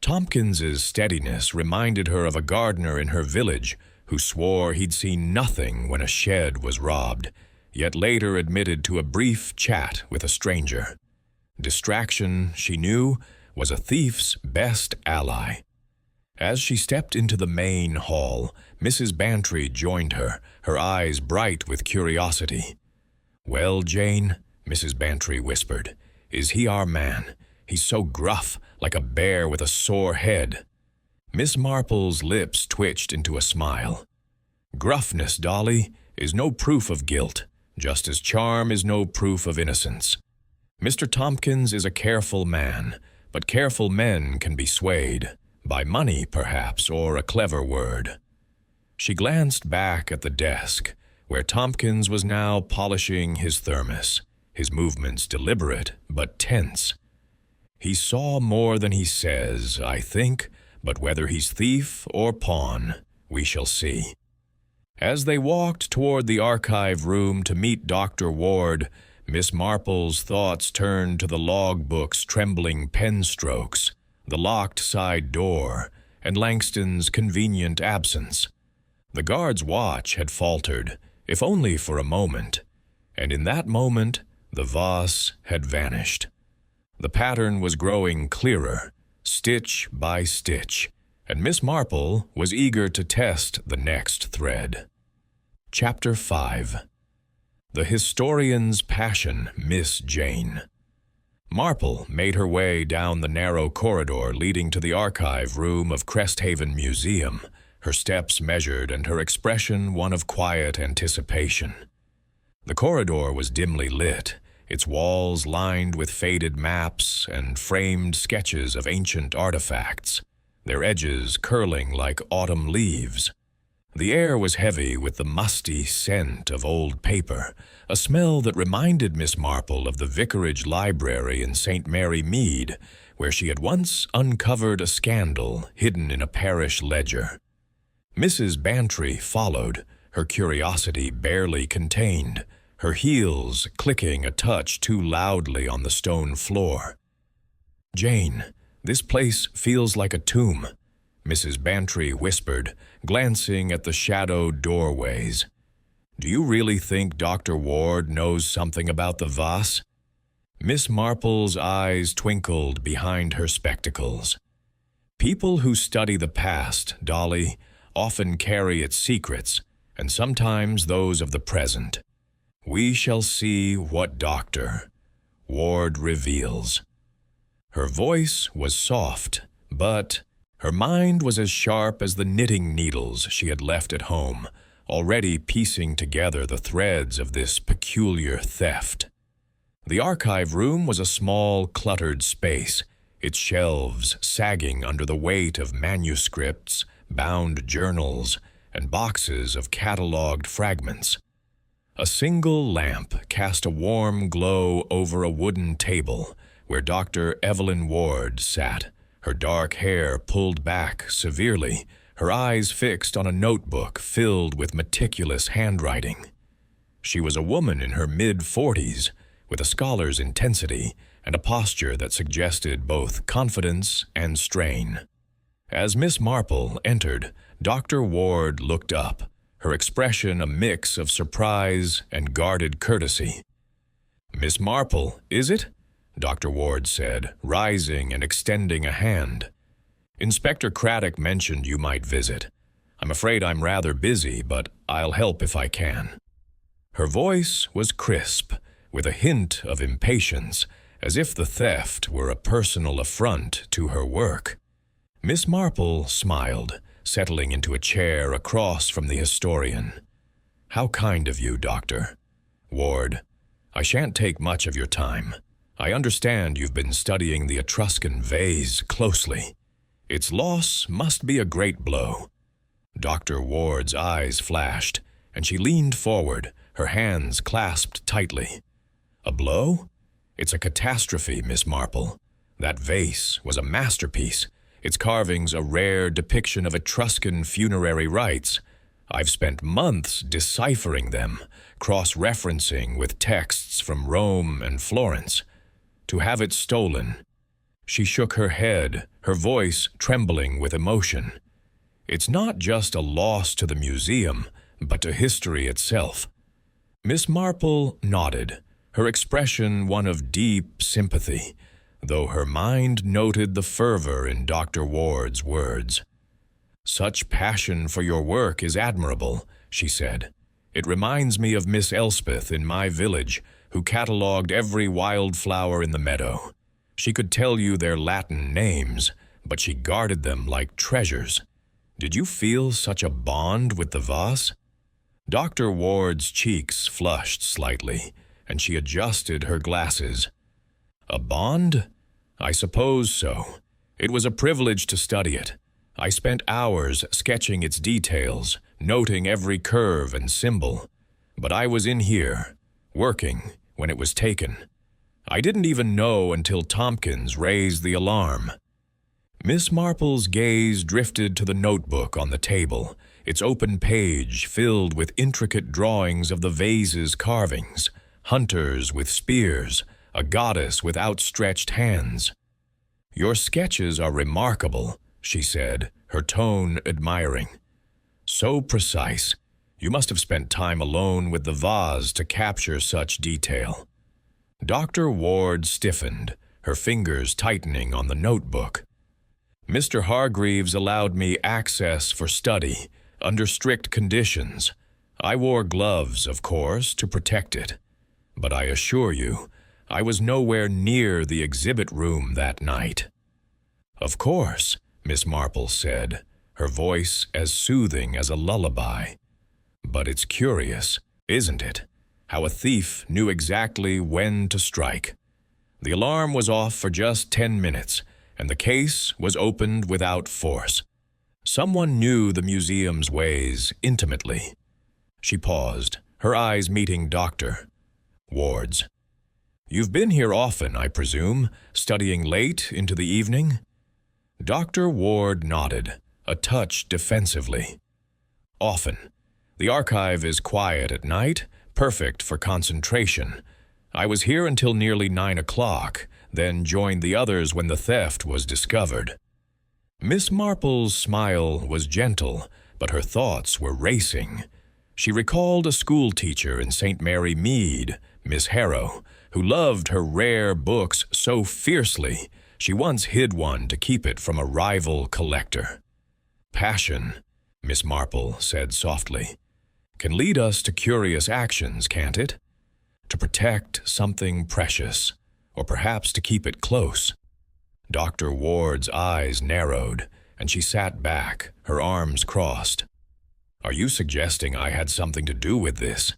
Tompkins's steadiness reminded her of a gardener in her village who swore he'd seen nothing when a shed was robbed, yet later admitted to a brief chat with a stranger. Distraction, she knew, was a thief's best ally. As she stepped into the main hall, Mrs. Bantry joined her, her eyes bright with curiosity. "Well, Jane," Mrs. Bantry whispered, "is he our man? He's so gruff, like a bear with a sore head." Miss Marple's lips twitched into a smile. "Gruffness, Dolly, is no proof of guilt, just as charm is no proof of innocence. Mr. Tompkins is a careful man, but careful men can be swayed, by money perhaps, or a clever word." She glanced back at the desk, where Tompkins was now polishing his thermos, his movements deliberate but tense. "He saw more than he says, I think, but whether he's thief or pawn, we shall see." As they walked toward the archive room to meet Dr. Ward, Miss Marple's thoughts turned to the logbook's trembling pen strokes, the locked side door, and Langston's convenient absence. The guard's watch had faltered, if only for a moment, and in that moment the vase had vanished. The pattern was growing clearer, stitch by stitch, and Miss Marple was eager to test the next thread. Chapter 5. The Historian's Passion, Miss Jane. Marple made her way down the narrow corridor leading to the archive room of Cresthaven Museum, her steps measured and her expression one of quiet anticipation. The corridor was dimly lit, its walls lined with faded maps and framed sketches of ancient artifacts, their edges curling like autumn leaves. The air was heavy with the musty scent of old paper, a smell that reminded Miss Marple of the vicarage library in St. Mary Mead, where she had once uncovered a scandal hidden in a parish ledger. Mrs. Bantry followed, her curiosity barely contained, her heels clicking a touch too loudly on the stone floor. "Jane, this place feels like a tomb," Mrs. Bantry whispered, glancing at the shadowed doorways. "Do you really think Dr. Ward knows something about the vase?" Miss Marple's eyes twinkled behind her spectacles. "People who study the past, Dolly, often carry its secrets, and sometimes those of the present. We shall see what Dr. Ward reveals." Her voice was soft, but her mind was as sharp as the knitting needles she had left at home, already piecing together the threads of this peculiar theft. The archive room was a small, cluttered space, its shelves sagging under the weight of manuscripts, bound journals, and boxes of catalogued fragments. A single lamp cast a warm glow over a wooden table where Dr. Evelyn Ward sat, her dark hair pulled back severely, her eyes fixed on a notebook filled with meticulous handwriting. She was a woman in her mid-40s, with a scholar's intensity and a posture that suggested both confidence and strain. As Miss Marple entered, Dr. Ward looked up, her expression a mix of surprise and guarded courtesy. "Miss Marple, is it?" Dr. Ward said, rising and extending a hand. "Inspector Craddock mentioned you might visit. I'm afraid I'm rather busy, but I'll help if I can." Her voice was crisp, with a hint of impatience, as if the theft were a personal affront to her work. Miss Marple smiled, settling into a chair across from the historian. "How kind of you, Doctor. Ward, I shan't take much of your time. I understand you've been studying the Etruscan vase closely. Its loss must be a great blow." Dr. Ward's eyes flashed, and she leaned forward, her hands clasped tightly. "A blow? It's a catastrophe, Miss Marple. That vase was a masterpiece, its carvings a rare depiction of Etruscan funerary rites. I've spent months deciphering them, cross-referencing with texts from Rome and Florence. To have it stolen—" She shook her head, her voice trembling with emotion. "It's not just a loss to the museum, but to history itself." Miss Marple nodded, her expression one of deep sympathy, though her mind noted the fervor in Dr. Ward's words. "Such passion for your work is admirable," she said. "It reminds me of Miss Elspeth in my village, who catalogued every wildflower in the meadow. She could tell you their Latin names, but she guarded them like treasures. Did you feel such a bond with the vase? Dr. Ward's cheeks flushed slightly, and she adjusted her glasses. A bond? I suppose so. It was a privilege to study it. I spent hours sketching its details, noting every curve and symbol. But I was in here, working, when it was taken. I didn't even know until Tompkins raised the alarm. Miss Marple's gaze drifted to the notebook on the table, its open page filled with intricate drawings of the vase's carvings, hunters with spears, a goddess with outstretched hands. "Your sketches are remarkable," she said, her tone admiring. "So precise. You must have spent time alone with the vase to capture such detail." Dr. Ward stiffened, her fingers tightening on the notebook. "Mr. Hargreaves allowed me access for study, under strict conditions. I wore gloves, of course, to protect it. But I assure you, I was nowhere near the exhibit room that night." "Of course," Miss Marple said, her voice as soothing as a lullaby. "But it's curious, isn't it, how a thief knew exactly when to strike. The alarm was off for just 10 minutes, and the case was opened without force. Someone knew the museum's ways intimately." She paused, her eyes meeting Dr. Ward's. "You've been here often, I presume, studying late into the evening?" Dr. Ward nodded, a touch defensively. "Often. The archive is quiet at night, perfect for concentration. I was here until nearly 9 o'clock, then joined the others when the theft was discovered." Miss Marple's smile was gentle, but her thoughts were racing. She recalled a schoolteacher in St. Mary Mead, Miss Harrow, who loved her rare books so fiercely she once hid one to keep it from a rival collector. "Passion," Miss Marple said softly, "can lead us to curious actions, can't it? To protect something precious, or perhaps to keep it close." Dr. Ward's eyes narrowed, and she sat back, her arms crossed. "Are you suggesting I had something to do with this?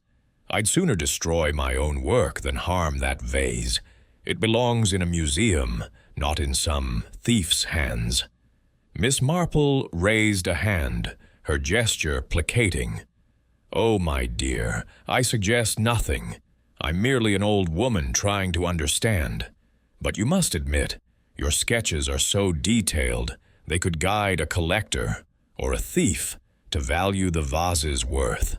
I'd sooner destroy my own work than harm that vase. It belongs in a museum, not in some thief's hands." Miss Marple raised a hand, her gesture placating. "Oh, my dear, I suggest nothing. I'm merely an old woman trying to understand. But you must admit, your sketches are so detailed they could guide a collector, or a thief, to value the vase's worth."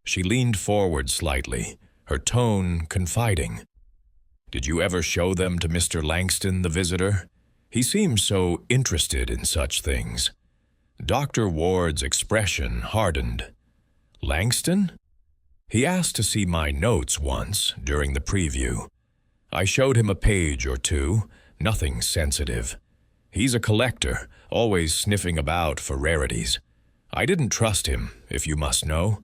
She leaned forward slightly, her tone confiding. "Did you ever show them to Mr. Langston, the visitor? He seems so interested in such things." Dr. Ward's expression hardened. "Langston? He asked to see my notes once during the preview. I showed him a page or two, nothing sensitive. He's a collector, always sniffing about for rarities. I didn't trust him, if you must know.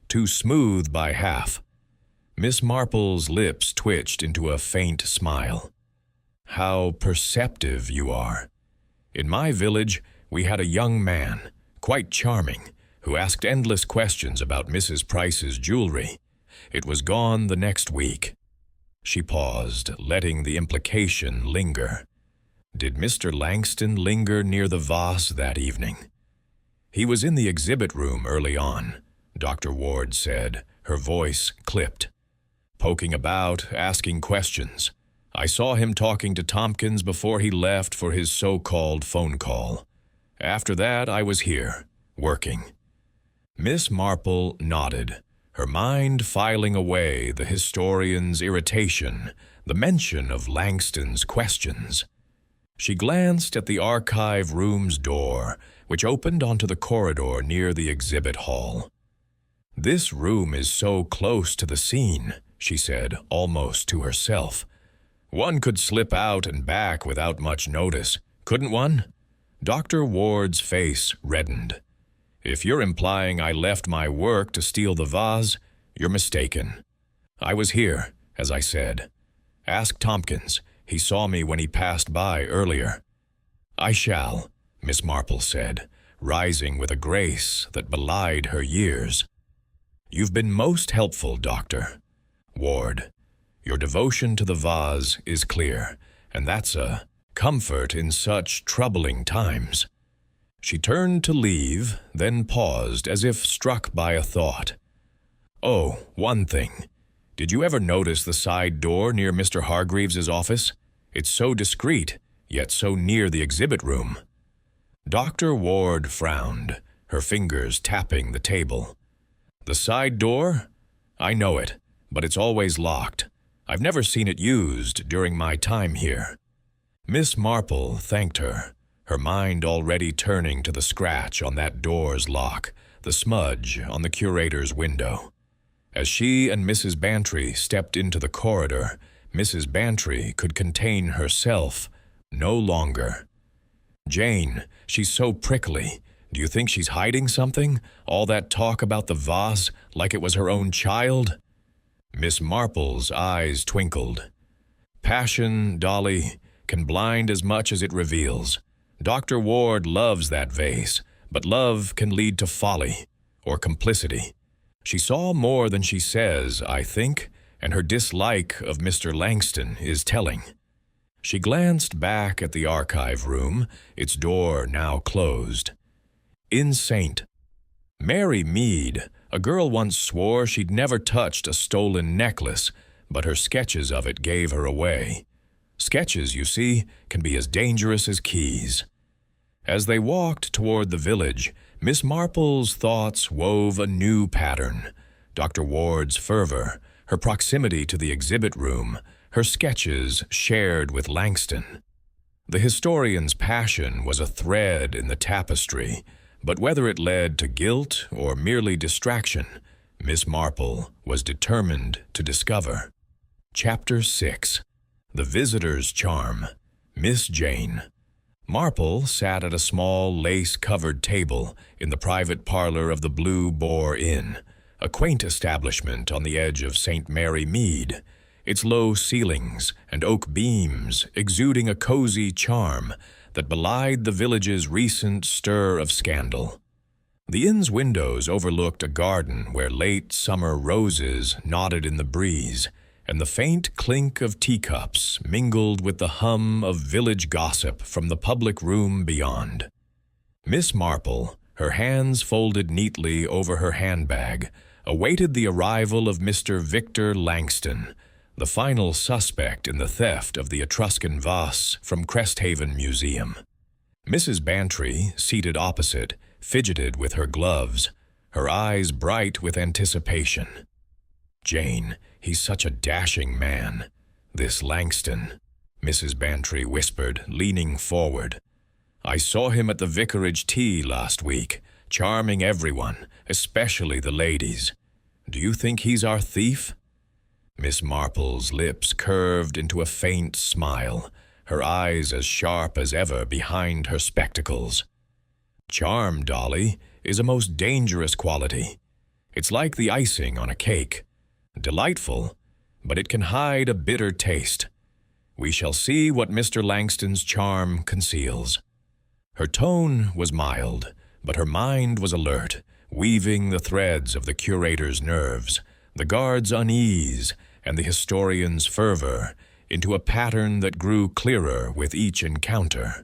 Too smooth by half." Miss Marple's lips twitched into a faint smile. "How perceptive you are. In my village, we had a young man, quite charming, who asked endless questions about Mrs. Price's jewelry. It was gone the next week." She paused, letting the implication linger. "Did Mr. Langston linger near the vase that evening?" "He was in the exhibit room early on," Dr. Ward said, her voice clipped. "Poking about, asking questions. I saw him talking to Tompkins before he left for his so-called phone call. After that, I was here, working." Miss Marple nodded, her mind filing away the historian's irritation, the mention of Langston's questions. She glanced at the archive room's door, which opened onto the corridor near the exhibit hall. "This room is so close to the scene," she said, almost to herself. "One could slip out and back without much notice, couldn't one?" Dr. Ward's face reddened. "If you're implying I left my work to steal the vase, you're mistaken. I was here, as I said. Ask Tompkins. He saw me when he passed by earlier." "I shall," Miss Marple said, rising with a grace that belied her years. "You've been most helpful, Doctor. Ward, your devotion to the vase is clear, and that's a comfort in such troubling times." She turned to leave, then paused as if struck by a thought. "Oh, one thing. Did you ever notice the side door near Mr. Hargreaves's office? It's so discreet, yet so near the exhibit room." Dr. Ward frowned, her fingers tapping the table. "The side door? I know it, but it's always locked. I've never seen it used during my time here." Miss Marple thanked her mind already turning to the scratch on that door's lock, the smudge on the curator's window. As she and Mrs. Bantry stepped into the corridor, Mrs. Bantry could contain herself no longer. "Jane, she's so prickly. Do you think she's hiding something? All that talk about the vase, like it was her own child?" Miss Marple's eyes twinkled. "Passion, Dolly, can blind as much as it reveals. Dr. Ward loves that vase, but love can lead to folly or complicity. She saw more than she says, I think, and her dislike of Mr. Langston is telling." She glanced back at the archive room, its door now closed. In St. Mary Mead, a girl once swore she'd never touched a stolen necklace, but her sketches of it gave her away. Sketches, you see, can be as dangerous as keys. As they walked toward the village, Miss Marple's thoughts wove a new pattern. Dr. Ward's fervor, her proximity to the exhibit room, her sketches shared with Langston. The historian's passion was a thread in the tapestry, but whether it led to guilt or merely distraction, Miss Marple was determined to discover. Chapter 6. The Visitor's Charm. Miss Jane. Marple sat at a small lace-covered table in the private parlor of the Blue Boar Inn, a quaint establishment on the edge of St. Mary Mead, its low ceilings and oak beams exuding a cozy charm that belied the village's recent stir of scandal. The inn's windows overlooked a garden where late summer roses nodded in the breeze, and the faint clink of teacups mingled with the hum of village gossip from the public room beyond. Miss Marple, her hands folded neatly over her handbag, awaited the arrival of Mr. Victor Langston, the final suspect in the theft of the Etruscan vase from Cresthaven Museum. Mrs. Bantry, seated opposite, fidgeted with her gloves, her eyes bright with anticipation. "Jane, he's such a dashing man, this Langston," Mrs. Bantry whispered, leaning forward. "I saw him at the vicarage tea last week, charming everyone, especially the ladies. Do you think he's our thief?" Miss Marple's lips curved into a faint smile, her eyes as sharp as ever behind her spectacles. "Charm, Dolly, is a most dangerous quality. It's like the icing on a cake. Delightful, but it can hide a bitter taste. We shall see what Mr. Langston's charm conceals." Her tone was mild, but her mind was alert, weaving the threads of the curator's nerves, the guard's unease, and the historian's fervor into a pattern that grew clearer with each encounter.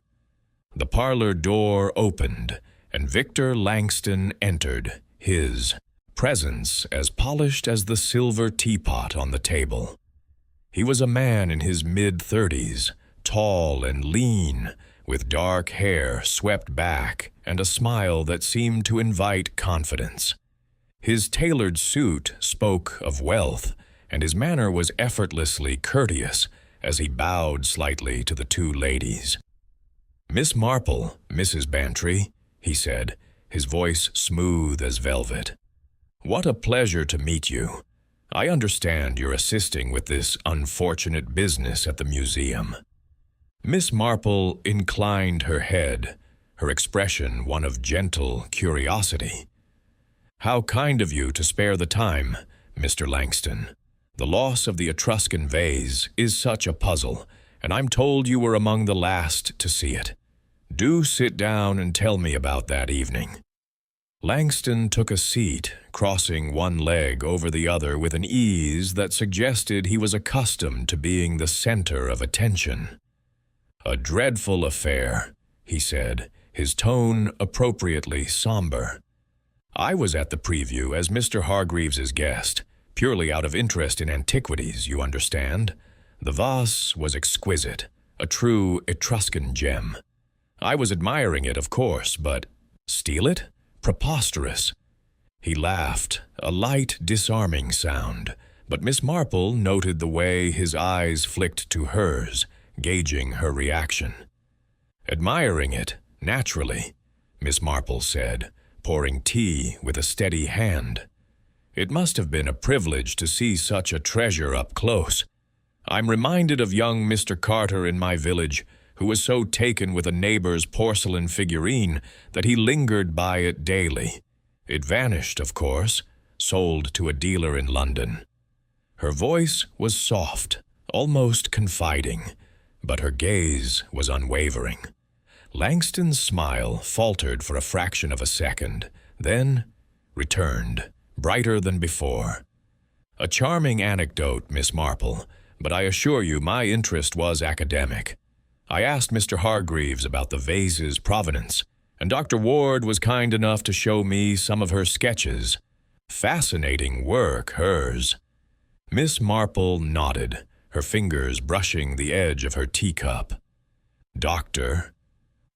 The parlor door opened, and Victor Langston entered, his presence as polished as the silver teapot on the table. He was a man in his mid-30s, tall and lean, with dark hair swept back and a smile that seemed to invite confidence. His tailored suit spoke of wealth, and his manner was effortlessly courteous as he bowed slightly to the two ladies. "Miss Marple, Mrs. Bantry," he said, his voice smooth as velvet. "What a pleasure to meet you. I understand you're assisting with this unfortunate business at the museum." Miss Marple inclined her head, her expression one of gentle curiosity. "How kind of you to spare the time, Mr. Langston. The loss of the Etruscan vase is such a puzzle, and I'm told you were among the last to see it. Do sit down and tell me about that evening." Langston took a seat, crossing one leg over the other with an ease that suggested he was accustomed to being the center of attention. "A dreadful affair," he said, his tone appropriately somber. "I was at the preview as Mr. Hargreaves's guest, purely out of interest in antiquities, you understand. The vase was exquisite, a true Etruscan gem. I was admiring it, of course, but steal it? Preposterous." He laughed, a light, disarming sound, but Miss Marple noted the way his eyes flicked to hers, gauging her reaction. "Admiring it, naturally," Miss Marple said, pouring tea with a steady hand. "It must have been a privilege to see such a treasure up close. I'm reminded of young Mr. Carter in my village, who was so taken with a neighbor's porcelain figurine that he lingered by it daily. It vanished, of course, sold to a dealer in London." Her voice was soft, almost confiding, but her gaze was unwavering. Langston's smile faltered for a fraction of a second, then returned, brighter than before. "A charming anecdote, Miss Marple, but I assure you my interest was academic. I asked Mr. Hargreaves about the vase's provenance, and Dr. Ward was kind enough to show me some of her sketches. Fascinating work, hers." Miss Marple nodded, her fingers brushing the edge of her teacup. "Dr.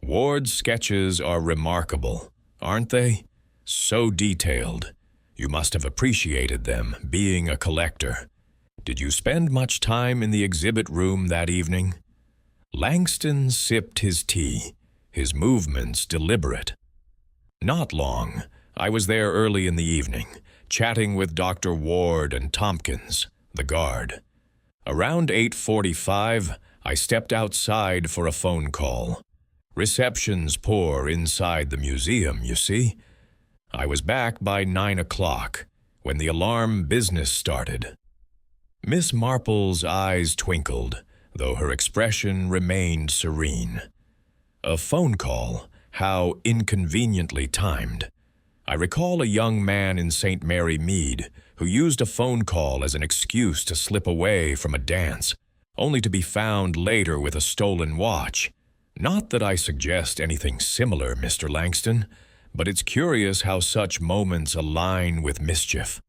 Ward's sketches are remarkable, aren't they? So detailed. You must have appreciated them, being a collector. Did you spend much time in the exhibit room that evening?" Langston sipped his tea, his movements deliberate. "Not long. I was there early in the evening, chatting with Dr. Ward and Tompkins, the guard. Around 8:45, I stepped outside for a phone call. Reception's poor inside the museum, you see. I was back by 9 o'clock, when the alarm business started." Miss Marple's eyes twinkled, though her expression remained serene. "A phone call, how inconveniently timed. I recall a young man in St. Mary Mead who used a phone call as an excuse to slip away from a dance, only to be found later with a stolen watch. Not that I suggest anything similar, Mr. Langston, but it's curious how such moments align with mischief."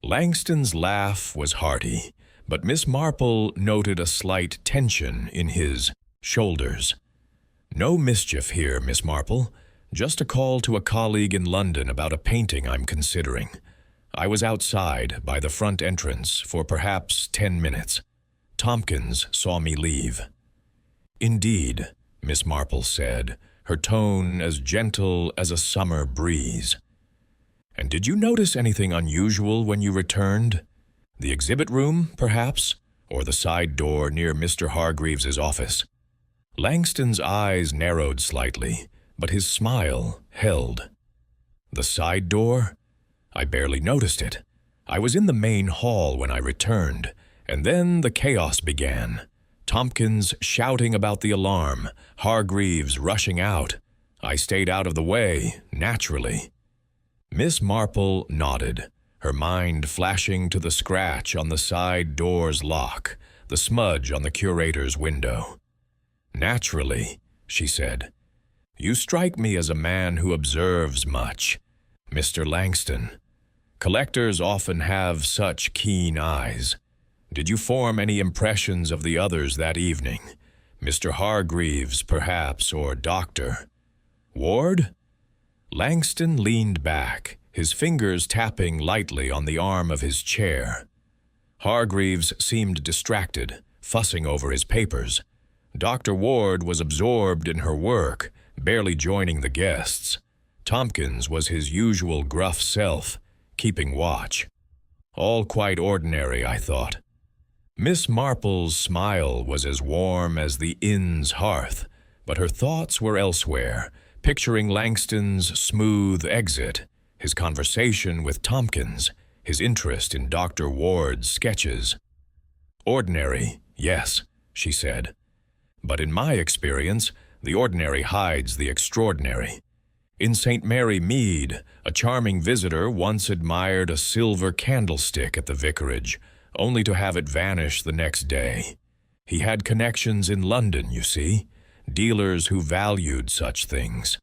Langston's laugh was hearty, but Miss Marple noted a slight tension in his shoulders. "No mischief here, Miss Marple. Just a call to a colleague in London about a painting I'm considering. I was outside by the front entrance for perhaps 10 minutes. Tompkins saw me leave." "Indeed," Miss Marple said, her tone as gentle as a summer breeze. "And did you notice anything unusual when you returned? The exhibit room, perhaps, or the side door near Mr. Hargreaves's office?" Langston's eyes narrowed slightly, but his smile held. "The side door? I barely noticed it. I was in the main hall when I returned, and then the chaos began. Tompkins shouting about the alarm, Hargreaves rushing out. I stayed out of the way, naturally." Miss Marple nodded, her mind flashing to the scratch on the side door's lock, the smudge on the curator's window. "Naturally," she said. "You strike me as a man who observes much, Mr. Langston. Collectors often have such keen eyes. Did you form any impressions of the others that evening? Mr. Hargreaves, perhaps, or Dr. Ward?" Langston leaned back, his fingers tapping lightly on the arm of his chair. Hargreaves seemed distracted, fussing over his papers. Dr. Ward was absorbed in her work, barely joining the guests. Tompkins was his usual gruff self, keeping watch. All quite ordinary, I thought. Miss Marple's smile was as warm as the inn's hearth, but her thoughts were elsewhere, picturing Langston's smooth exit, his conversation with Tompkins, his interest in Dr. Ward's sketches. Ordinary, yes, she said. "But in my experience, the ordinary hides the extraordinary. In St. Mary Mead, a charming visitor once admired a silver candlestick at the vicarage, only to have it vanish the next day. He had connections in London, you see, dealers who valued such things."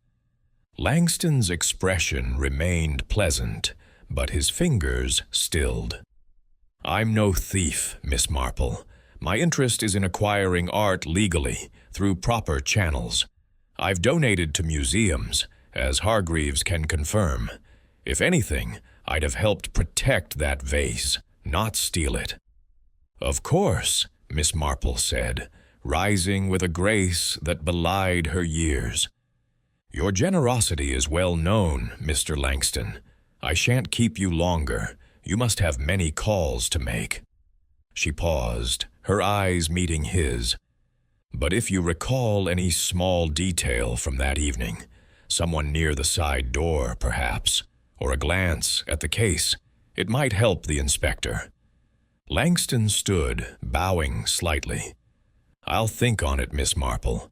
Langston's expression remained pleasant, but his fingers stilled. "I'm no thief, Miss Marple. My interest is in acquiring art legally, through proper channels. I've donated to museums, as Hargreaves can confirm. If anything, I'd have helped protect that vase, not steal it." "Of course," Miss Marple said, rising with a grace that belied her years. "Your generosity is well known, Mr. Langston. I shan't keep you longer. You must have many calls to make." She paused, her eyes meeting his. "But if you recall any small detail from that evening, someone near the side door, perhaps, or a glance at the case, it might help the inspector." Langston stood, bowing slightly. "I'll think on it, Miss Marple,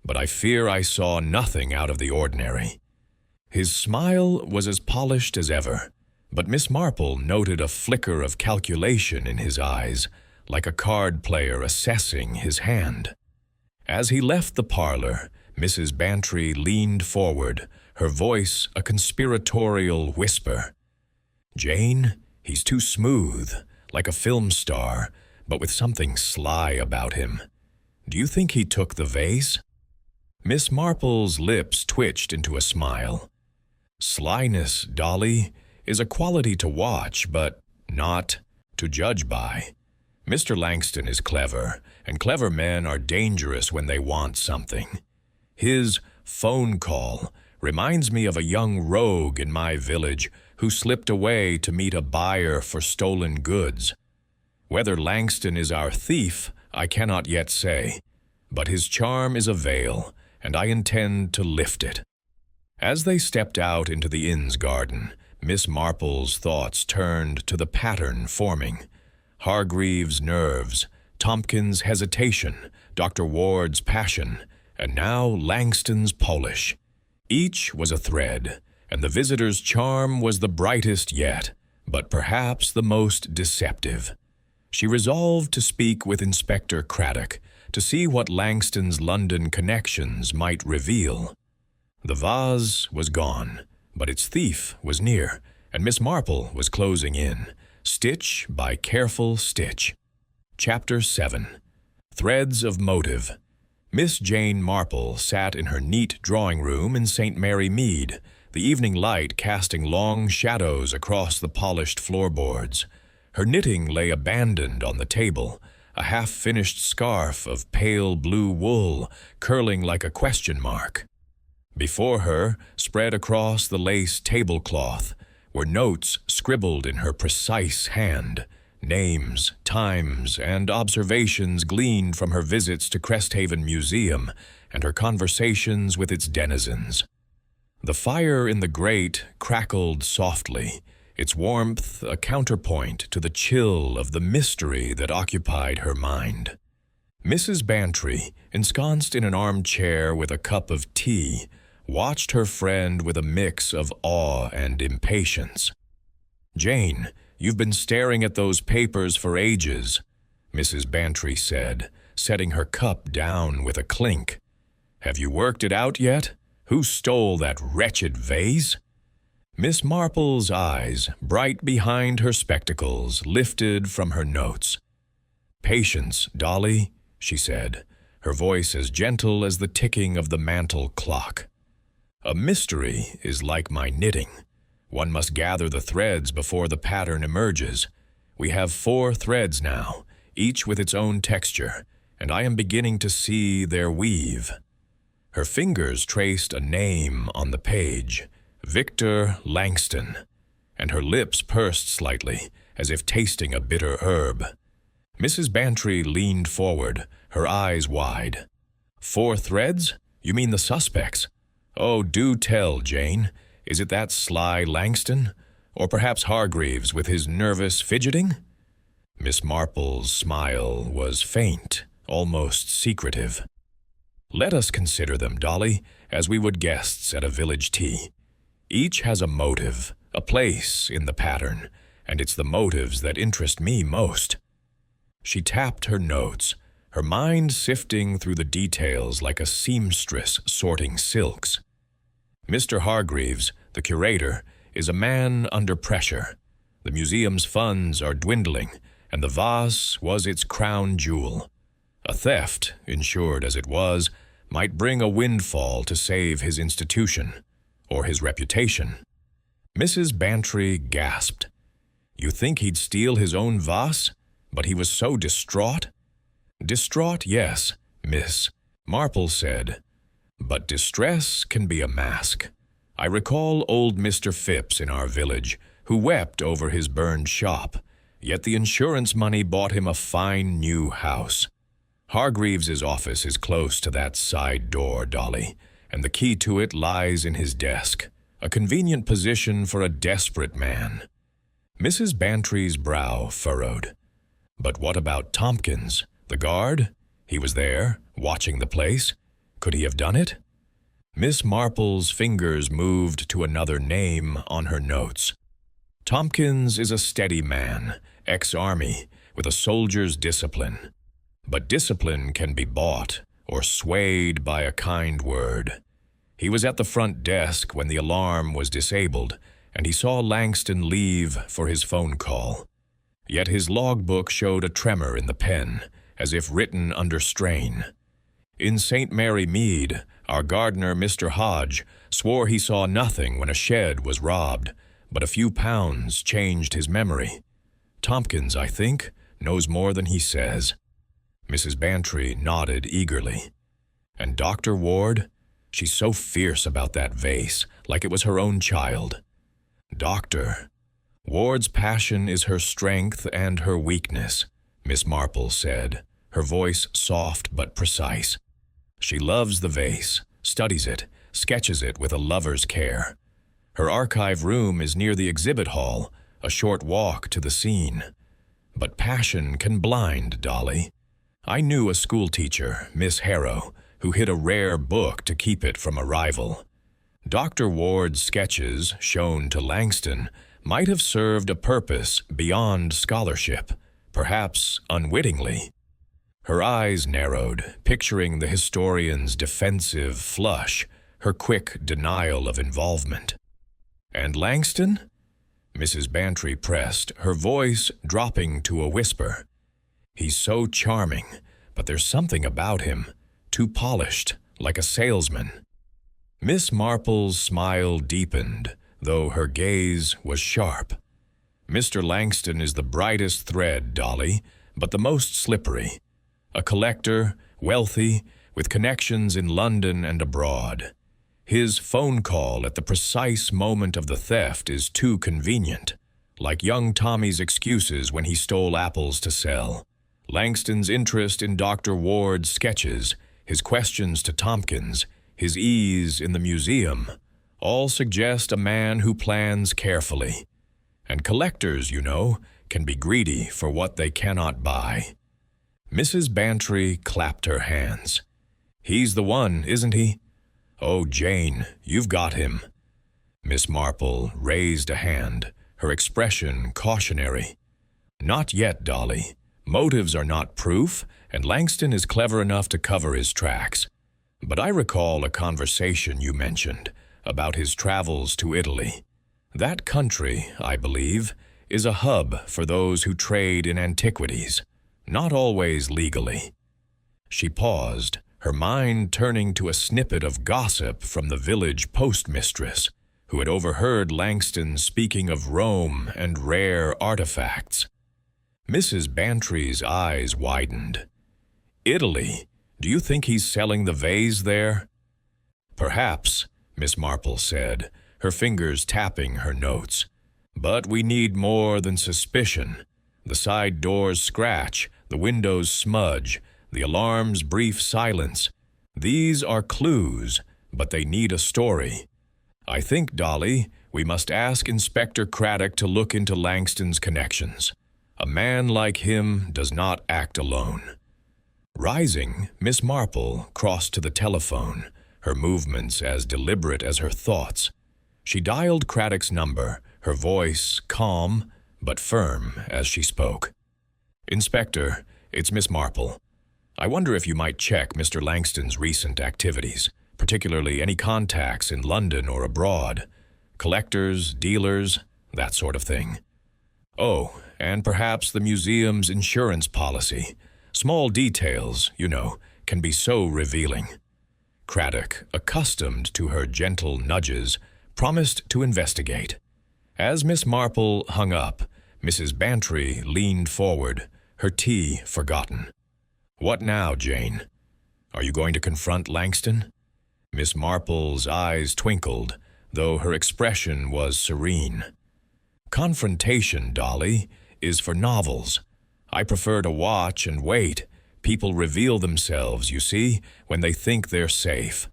but I fear I saw nothing out of the ordinary." His smile was as polished as ever, but Miss Marple noted a flicker of calculation in his eyes, like a card player assessing his hand. As he left the parlor, Mrs. Bantry leaned forward, her voice a conspiratorial whisper. "Jane, he's too smooth, like a film star, but with something sly about him. Do you think he took the vase?" Miss Marple's lips twitched into a smile. "Slyness, Dolly, is a quality to watch, but not to judge by. Mr. Langston is clever, and clever men are dangerous when they want something. His phone call reminds me of a young rogue in my village who slipped away to meet a buyer for stolen goods. Whether Langston is our thief, I cannot yet say, but his charm is a veil, and I intend to lift it." As they stepped out into the inn's garden, Miss Marple's thoughts turned to the pattern forming. Hargreaves' nerves, Tompkins' hesitation, Dr. Ward's passion, and now Langston's polish. Each was a thread, and the visitor's charm was the brightest yet, but perhaps the most deceptive. She resolved to speak with Inspector Craddock, to see what Langston's London connections might reveal. The vase was gone, but its thief was near, and Miss Marple was closing in, stitch by careful stitch. Chapter 7. Threads of Motive. Miss Jane Marple sat in her neat drawing-room in St. Mary Mead, the evening light casting long shadows across the polished floorboards. Her knitting lay abandoned on the table, a half-finished scarf of pale blue wool curling like a question mark. Before her, spread across the lace tablecloth, were notes scribbled in her precise hand, names, times, and observations gleaned from her visits to Cresthaven Museum and her conversations with its denizens. The fire in the grate crackled softly, its warmth a counterpoint to the chill of the mystery that occupied her mind. Mrs. Bantry, ensconced in an armchair with a cup of tea, watched her friend with a mix of awe and impatience. "Jane, you've been staring at those papers for ages," Mrs. Bantry said, setting her cup down with a clink. "Have you worked it out yet? Who stole that wretched vase?" Miss Marple's eyes, bright behind her spectacles, lifted from her notes. "Patience, Dolly," she said, her voice as gentle as the ticking of the mantel clock. "A mystery is like my knitting. One must gather the threads before the pattern emerges. We have 4 threads now, each with its own texture, and I am beginning to see their weave." Her fingers traced a name on the page, Victor Langston, and her lips pursed slightly, as if tasting a bitter herb. Mrs. Bantry leaned forward, her eyes wide. "4 threads? You mean the suspects? Oh, do tell, Jane. Is it that sly Langston? Or perhaps Hargreaves with his nervous fidgeting?" Miss Marple's smile was faint, almost secretive. Let us consider them, Dolly, as we would guests at a village tea. Each has a motive, a place in the pattern, and it's the motives that interest me most. She tapped her notes, her mind sifting through the details like a seamstress sorting silks. Mr. Hargreaves, the curator, is a man under pressure. The museum's funds are dwindling, and the vase was its crown jewel. A theft, insured as it was, might bring a windfall to save his institution, or his reputation. Mrs. Bantry gasped. You think he'd steal his own vase? But he was so distraught? Distraught, yes, Miss Marple said. But distress can be a mask. I recall old Mr. Phipps in our village, who wept over his burned shop, yet the insurance money bought him a fine new house. Hargreaves's office is close to that side door, Dolly, and the key to it lies in his desk, a convenient position for a desperate man. Mrs. Bantry's brow furrowed. But what about Tompkins, the guard? He was there, watching the place. Could he have done it? Miss Marple's fingers moved to another name on her notes. Tompkins is a steady man, ex-army, with a soldier's discipline. But discipline can be bought or swayed by a kind word. He was at the front desk when the alarm was disabled, and he saw Langston leave for his phone call. Yet his logbook showed a tremor in the pen, as if written under strain. In St. Mary Mead, our gardener, Mr. Hodge, swore he saw nothing when a shed was robbed, but a few pounds changed his memory. Tompkins, I think, knows more than he says. Mrs. Bantry nodded eagerly. And Dr. Ward? She's so fierce about that vase, like it was her own child. Doctor. Ward's passion is her strength and her weakness, Miss Marple said, her voice soft but precise. She loves the vase, studies it, sketches it with a lover's care. Her archive room is near the exhibit hall, a short walk to the scene. But passion can blind, Dolly. I knew a schoolteacher, Miss Harrow, who hid a rare book to keep it from a rival. Dr. Ward's sketches, shown to Langston, might have served a purpose beyond scholarship, perhaps unwittingly. Her eyes narrowed, picturing the historian's defensive flush, her quick denial of involvement. And Langston? Mrs. Bantry pressed, her voice dropping to a whisper. He's so charming, but there's something about him, too polished, like a salesman. Miss Marple's smile deepened, though her gaze was sharp. Mr. Langston is the brightest thread, Dolly, but the most slippery. A collector, wealthy, with connections in London and abroad. His phone call at the precise moment of the theft is too convenient, like young Tommy's excuses when he stole apples to sell. Langston's interest in Dr. Ward's sketches, his questions to Tompkins, his ease in the museum, all suggest a man who plans carefully. And collectors, you know, can be greedy for what they cannot buy. Mrs. Bantry clapped her hands. He's the one, isn't he? Oh, Jane, you've got him. Miss Marple raised a hand, her expression cautionary. Not yet, Dolly. Motives are not proof, and Langston is clever enough to cover his tracks. But I recall a conversation you mentioned about his travels to Italy. That country, I believe, is a hub for those who trade in antiquities, not always legally. She paused, her mind turning to a snippet of gossip from the village postmistress, who had overheard Langston speaking of Rome and rare artifacts. Mrs. Bantry's eyes widened. Italy? Do you think he's selling the vase there? Perhaps, Miss Marple said, her fingers tapping her notes. But we need more than suspicion. The side doors scratch, the windows smudge, the alarm's brief silence. These are clues, but they need a story. I think, Dolly, we must ask Inspector Craddock to look into Langston's connections. A man like him does not act alone. Rising, Miss Marple crossed to the telephone, her movements as deliberate as her thoughts. She dialed Craddock's number, her voice calm but firm as she spoke. "Inspector, it's Miss Marple. I wonder if you might check Mr. Langston's recent activities, particularly any contacts in London or abroad. Collectors, dealers, that sort of thing. Oh, and perhaps the museum's insurance policy. Small details, you know, can be so revealing." Craddock, accustomed to her gentle nudges, promised to investigate. As Miss Marple hung up, Mrs. Bantry leaned forward, her tea forgotten. "What now, Jane? Are you going to confront Langston?" Miss Marple's eyes twinkled, though her expression was serene. "Confrontation, Dolly, is for novels. I prefer to watch and wait. People reveal themselves, you see, when they think they're safe.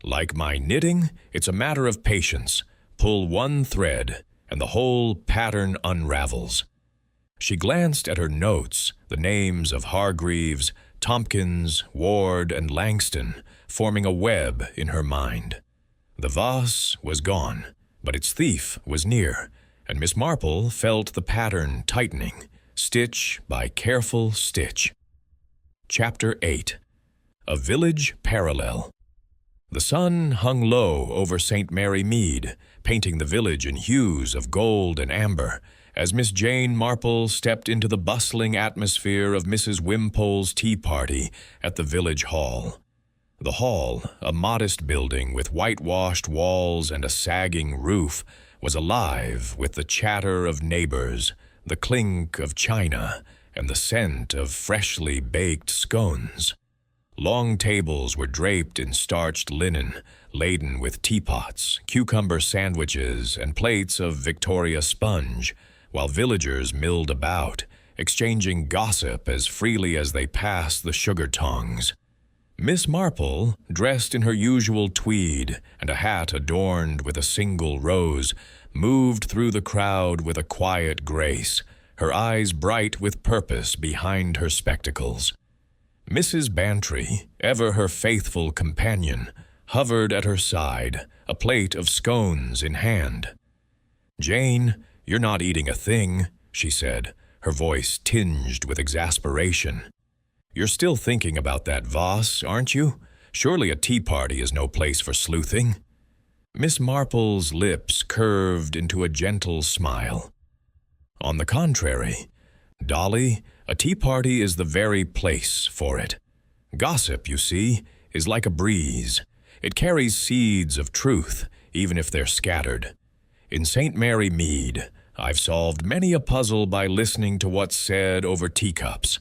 Like my knitting, it's a matter of patience. Pull one thread, and the whole pattern unravels." She glanced at her notes, the names of Hargreaves, Tompkins, Ward, and Langston, forming a web in her mind. The vase was gone, but its thief was near, and Miss Marple felt the pattern tightening, stitch by careful stitch. Chapter 8. A Village Parallel. The sun hung low over St. Mary Mead, painting the village in hues of gold and amber, as Miss Jane Marple stepped into the bustling atmosphere of Mrs. Wimpole's tea party at the village hall. The hall, a modest building with whitewashed walls and a sagging roof, was alive with the chatter of neighbors, the clink of china, and the scent of freshly baked scones. Long tables were draped in starched linen, laden with teapots, cucumber sandwiches, and plates of Victoria sponge, while villagers milled about, exchanging gossip as freely as they passed the sugar tongs. Miss Marple, dressed in her usual tweed and a hat adorned with a single rose, moved through the crowd with a quiet grace, her eyes bright with purpose behind her spectacles. Mrs. Bantry, ever her faithful companion, hovered at her side, a plate of scones in hand. "Jane, you're not eating a thing," she said, her voice tinged with exasperation. "You're still thinking about that vase, aren't you? Surely a tea party is no place for sleuthing." Miss Marple's lips curved into a gentle smile. "On the contrary, Dolly, a tea party is the very place for it. Gossip, you see, is like a breeze. It carries seeds of truth, even if they're scattered. In St. Mary Mead, I've solved many a puzzle by listening to what's said over teacups."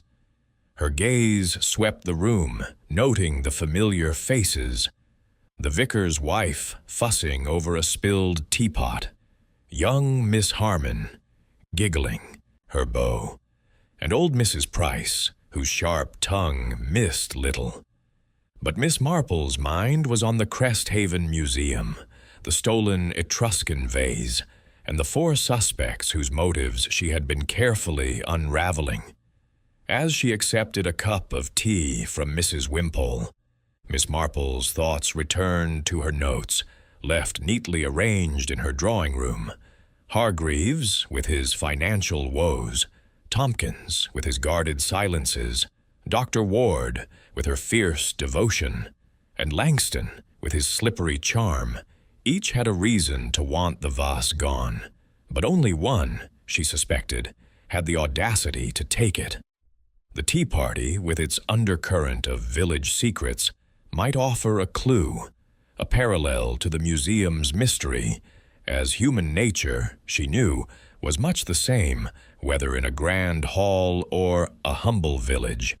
Her gaze swept the room, noting the familiar faces. The vicar's wife fussing over a spilled teapot. Young Miss Harmon, giggling, her beau. And old Mrs. Price, whose sharp tongue missed little. But Miss Marple's mind was on the Cresthaven Museum, the stolen Etruscan vase, and the 4 suspects whose motives she had been carefully unraveling. As she accepted a cup of tea from Mrs. Wimpole, Miss Marple's thoughts returned to her notes, left neatly arranged in her drawing room. Hargreaves, with his financial woes, Tompkins, with his guarded silences, Dr. Ward, with her fierce devotion, and Langston, with his slippery charm, each had a reason to want the vase gone. But only one, she suspected, had the audacity to take it. The tea party, with its undercurrent of village secrets, might offer a clue, a parallel to the museum's mystery, as human nature, she knew, was much the same, whether in a grand hall or a humble village.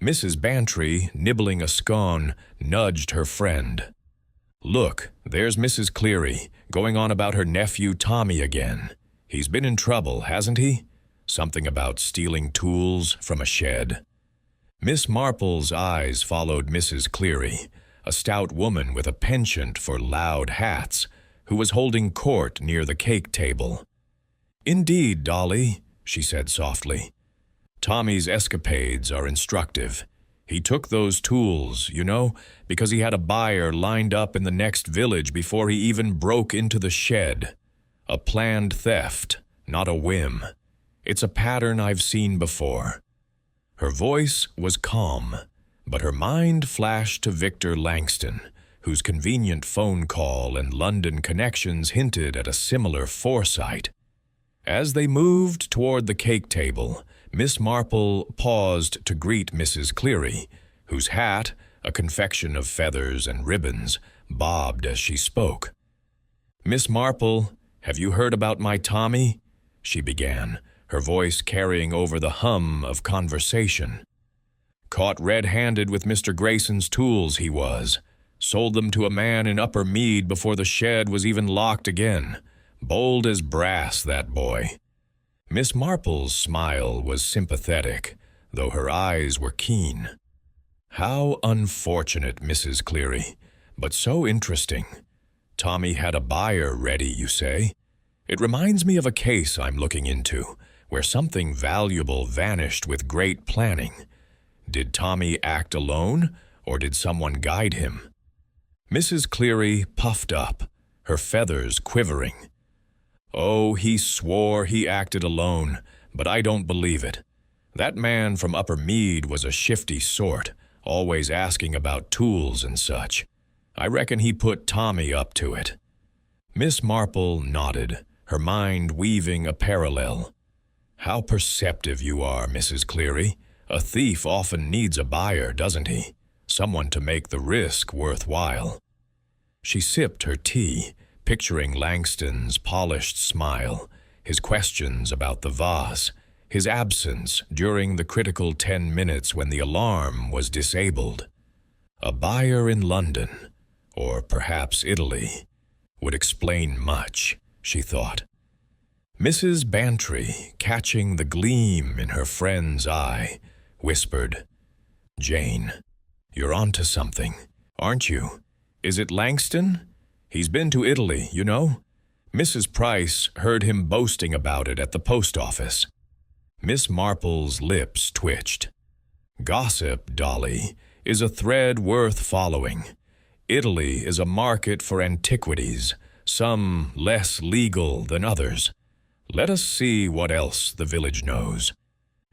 Mrs. Bantry, nibbling a scone, nudged her friend. "Look, there's Mrs. Cleary, going on about her nephew Tommy again. He's been in trouble, hasn't he? Something about stealing tools from a shed." Miss Marple's eyes followed Mrs. Cleary, a stout woman with a penchant for loud hats, who was holding court near the cake table. "Indeed, Dolly," she said softly. "Tommy's escapades are instructive. He took those tools, because he had a buyer lined up in the next village before he even broke into the shed. A planned theft, not a whim. It's a pattern I've seen before." Her voice was calm, but her mind flashed to Victor Langston, whose convenient phone call and London connections hinted at a similar foresight. As they moved toward the cake table, Miss Marple paused to greet Mrs. Cleary, whose hat, a confection of feathers and ribbons, bobbed as she spoke. "Miss Marple, have you heard about my Tommy?" she began, her voice carrying over the hum of conversation. "Caught red-handed with Mr. Grayson's tools, he was. Sold them to a man in Upper Mead before the shed was even locked again. Bold as brass, that boy." Miss Marple's smile was sympathetic, though her eyes were keen. "How unfortunate, Mrs. Cleary, but so interesting. Tommy had a buyer ready, you say? It reminds me of a case I'm looking into, where something valuable vanished with great planning. Did Tommy act alone, or did someone guide him?" Mrs. Cleary puffed up, her feathers quivering. "Oh, he swore he acted alone, but I don't believe it. That man from Upper Mead was a shifty sort, always asking about tools and such. I reckon he put Tommy up to it." Miss Marple nodded, her mind weaving a parallel. "How perceptive you are, Mrs. Cleary. A thief often needs a buyer, doesn't he? Someone to make the risk worthwhile." She sipped her tea, picturing Langston's polished smile, his questions about the vase, his absence during the critical 10 minutes when the alarm was disabled. A buyer in London, or perhaps Italy, would explain much, she thought. Mrs. Bantry, catching the gleam in her friend's eye, whispered, "Jane, you're onto something, aren't you? Is it Langston? He's been to Italy, you know. Mrs. Price heard him boasting about it at the post office." Miss Marple's lips twitched. "Gossip, Dolly, is a thread worth following. Italy is a market for antiquities, some less legal than others. Let us see what else the village knows."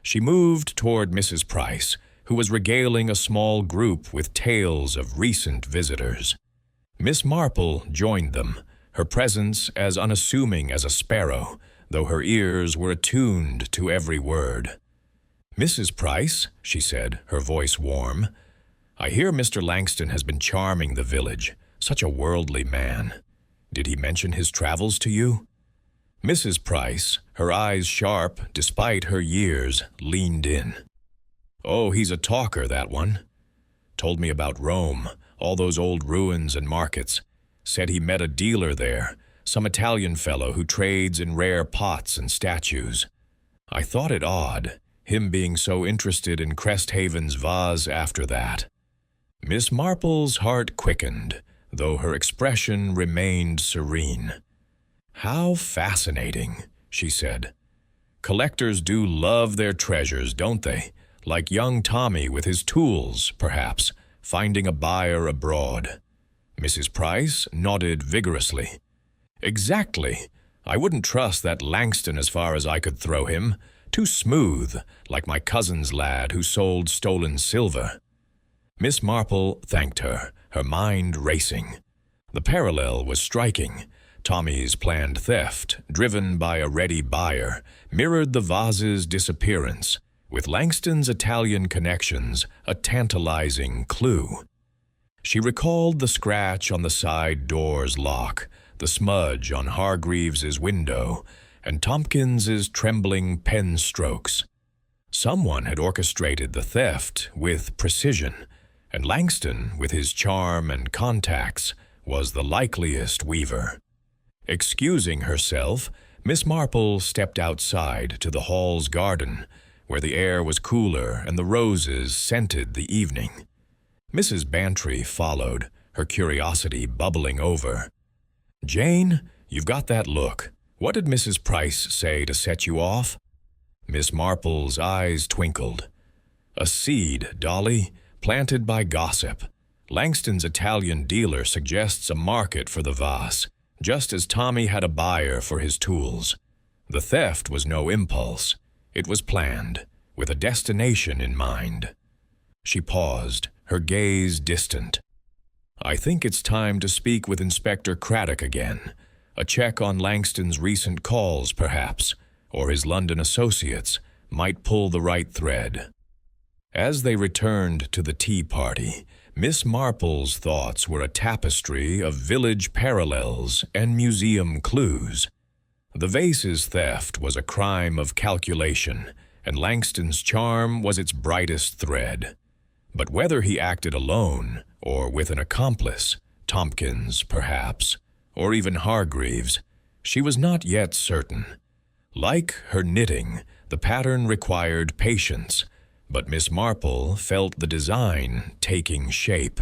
She moved toward Mrs. Price, who was regaling a small group with tales of recent visitors. Miss Marple joined them, her presence as unassuming as a sparrow, though her ears were attuned to every word. "Mrs. Price," she said, her voice warm, "I hear Mr. Langston has been charming the village, such a worldly man. Did he mention his travels to you?" Mrs. Price, her eyes sharp despite her years, leaned in. "Oh, he's a talker, that one. Told me about Rome, all those old ruins and markets. Said he met a dealer there, some Italian fellow who trades in rare pots and statues. I thought it odd, him being so interested in Cresthaven's vase after that." Miss Marple's heart quickened, though her expression remained serene. "How fascinating," she said. "Collectors do love their treasures, don't they? Like young Tommy with his tools, perhaps, finding a buyer abroad." Mrs. Price nodded vigorously. "Exactly. I wouldn't trust that Langston as far as I could throw him. Too smooth, like my cousin's lad who sold stolen silver." Miss Marple thanked her, her mind racing. The parallel was striking. Tommy's planned theft, driven by a ready buyer, mirrored the vase's disappearance, with Langston's Italian connections a tantalizing clue. She recalled the scratch on the side door's lock, the smudge on Hargreaves's window, and Tompkins's trembling pen strokes. Someone had orchestrated the theft with precision, and Langston, with his charm and contacts, was the likeliest weaver. Excusing herself, Miss Marple stepped outside to the hall's garden, where the air was cooler and the roses scented the evening. Mrs. Bantry followed, her curiosity bubbling over. "Jane, you've got that look. What did Mrs. Price say to set you off?" Miss Marple's eyes twinkled. "A seed, Dolly, Planted by gossip, Langston's Italian dealer suggests a market for the vase, just as Tommy had a buyer for his tools. The theft was no impulse. It was planned, with a destination in mind. She paused, her gaze distant. I think it's time to speak with Inspector Craddock again. A check on Langston's recent calls, perhaps, or his London associates, might pull the right thread. As they returned to the tea party, Miss Marple's thoughts were a tapestry of village parallels and museum clues. The vase's theft was a crime of calculation, and Langston's charm was its brightest thread. But whether he acted alone, or with an accomplice, Tompkins, perhaps, or even Hargreaves, she was not yet certain. Like her knitting, the pattern required patience, but Miss Marple felt the design taking shape,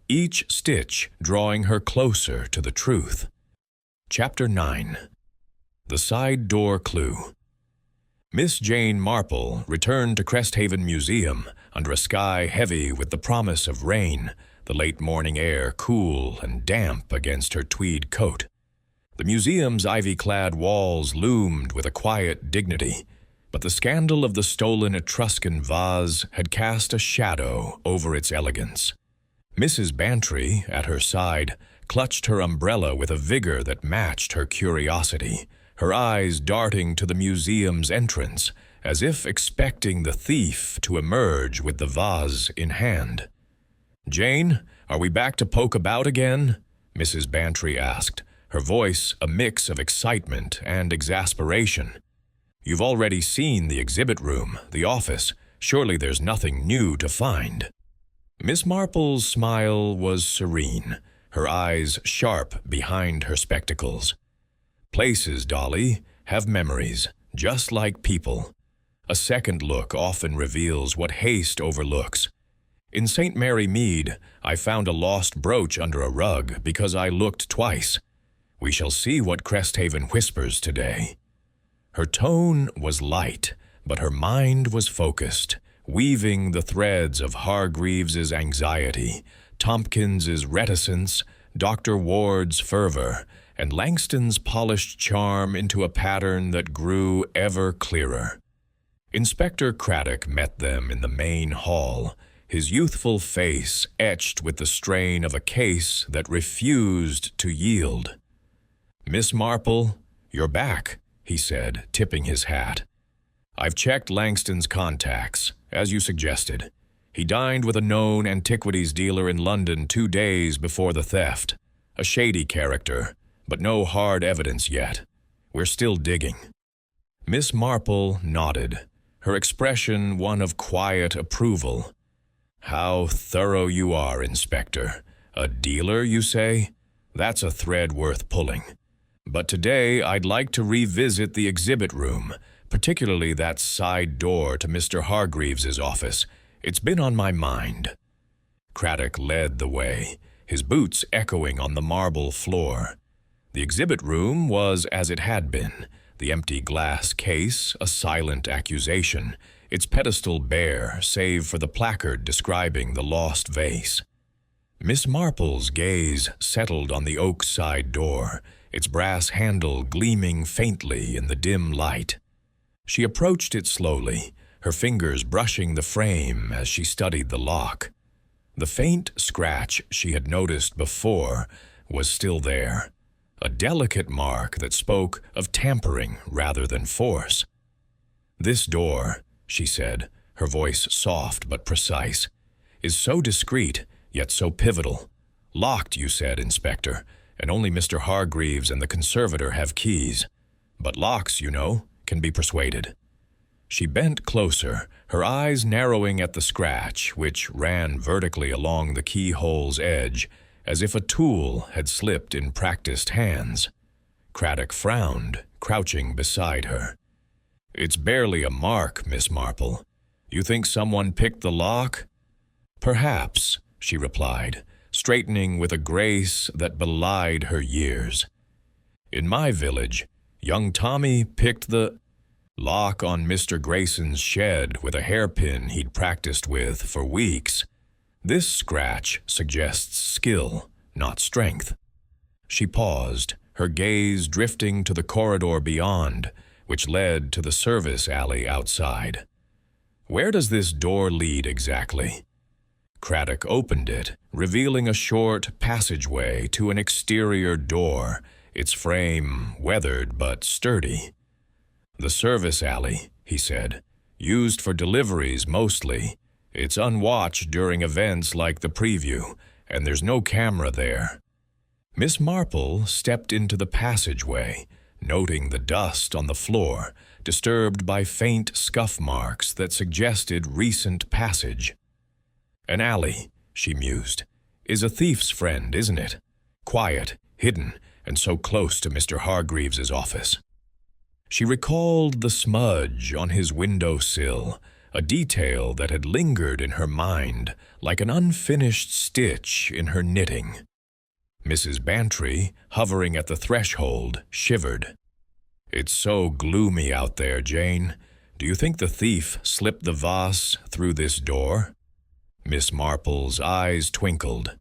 each stitch drawing her closer to the truth. Chapter 9. The Side Door Clue. Miss Jane Marple returned to Cresthaven Museum under a sky heavy with the promise of rain, the late morning air cool and damp against her tweed coat. The museum's ivy-clad walls loomed with a quiet dignity, but the scandal of the stolen Etruscan vase had cast a shadow over its elegance. Mrs. Bantry, at her side, clutched her umbrella with a vigor that matched her curiosity, her eyes darting to the museum's entrance, as if expecting the thief to emerge with the vase in hand. "Jane, are we back to poke about again?" Mrs. Bantry asked, her voice a mix of excitement and exasperation. "You've already seen the exhibit room, the office. Surely there's nothing new to find." Miss Marple's smile was serene, her eyes sharp behind her spectacles. "Places, Dolly, have memories, just like people. A second look often reveals what haste overlooks. In St. Mary Mead, I found a lost brooch under a rug because I looked twice. We shall see what Cresthaven whispers today." Her tone was light, but her mind was focused, weaving the threads of Hargreaves's anxiety, Tompkins's reticence, Dr. Ward's fervor, and Langston's polished charm into a pattern that grew ever clearer. Inspector Craddock met them in the main hall, his youthful face etched with the strain of a case that refused to yield. "Miss Marple, you're back," he said, tipping his hat. "I've checked Langston's contacts, as you suggested. He dined with a known antiquities dealer in London 2 days before the theft. A shady character, but no hard evidence yet. We're still digging." Miss Marple nodded, her expression one of quiet approval. "How thorough you are, Inspector. A dealer, you say? That's a thread worth pulling. But today I'd like to revisit the exhibit room, particularly that side door to Mr. Hargreaves's office. It's been on my mind." Craddock led the way, his boots echoing on the marble floor. The exhibit room was as it had been, the empty glass case a silent accusation, its pedestal bare save for the placard describing the lost vase. Miss Marple's gaze settled on the oak side door, its brass handle gleaming faintly in the dim light. She approached it slowly, her fingers brushing the frame as she studied the lock. The faint scratch she had noticed before was still there, a delicate mark that spoke of tampering rather than force. "This door," she said, her voice soft but precise, "is so discreet, yet so pivotal. Locked, you said, Inspector, and only Mr. Hargreaves and the conservator have keys. But locks, you know, can be persuaded." She bent closer, her eyes narrowing at the scratch, which ran vertically along the keyhole's edge, as if a tool had slipped in practiced hands. Craddock frowned, crouching beside her. "It's barely a mark, Miss Marple. You think someone picked the lock?" "Perhaps," she replied, straightening with a grace that belied her years. "In my village, young Tommy picked the lock on Mr. Grayson's shed with a hairpin he'd practiced with for weeks. This scratch suggests skill, not strength. She paused, her gaze drifting to the corridor beyond, which led to the service alley outside. Where does this door lead exactly? Craddock opened it, revealing a short passageway to an exterior door, its frame weathered but sturdy. The service alley, he said, used for deliveries mostly. It's unwatched during events like the preview, and there's no camera there. Miss Marple stepped into the passageway, noting the dust on the floor, disturbed by faint scuff marks that suggested recent passage. An alley, she mused, is a thief's friend, isn't it? Quiet, hidden, and so close to Mr. Hargreaves's office. She recalled the smudge on his windowsill, a detail that had lingered in her mind like an unfinished stitch in her knitting. Mrs. Bantry, hovering at the threshold, shivered. "It's so gloomy out there, Jane. Do you think the thief slipped the vase through this door?" Miss Marple's eyes twinkled.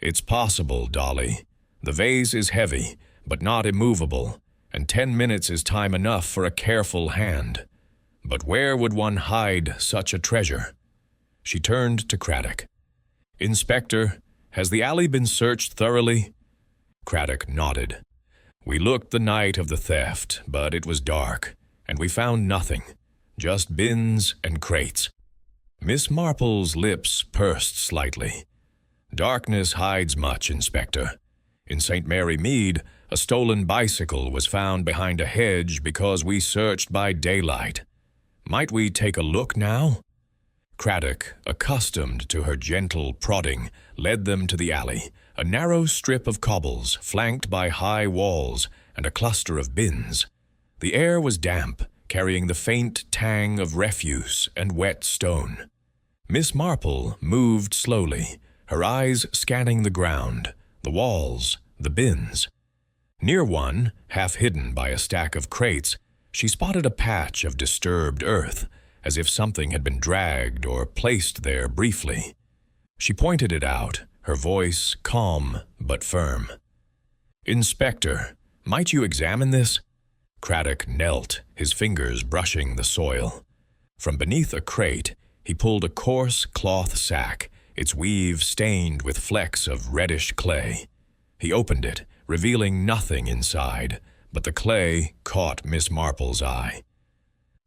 "It's possible, Dolly. The vase is heavy, but not immovable, and 10 minutes is time enough for a careful hand. But where would one hide such a treasure?" She turned to Craddock. "Inspector, has the alley been searched thoroughly?" Craddock nodded. "We looked the night of the theft, but it was dark, and we found nothing, just bins and crates." Miss Marple's lips pursed slightly. "Darkness hides much, Inspector. In St. Mary Mead, a stolen bicycle was found behind a hedge because we searched by daylight. Might we take a look now?" Craddock, accustomed to her gentle prodding, led them to the alley, a narrow strip of cobbles flanked by high walls and a cluster of bins. The air was damp, carrying the faint tang of refuse and wet stone. Miss Marple moved slowly, her eyes scanning the ground, the walls, the bins. Near one, half hidden by a stack of crates, she spotted a patch of disturbed earth, as if something had been dragged or placed there briefly. She pointed it out, her voice calm but firm. "Inspector, might you examine this?" Craddock knelt, his fingers brushing the soil. From beneath a crate, he pulled a coarse cloth sack, its weave stained with flecks of reddish clay. He opened it, revealing nothing inside, but the clay caught Miss Marple's eye.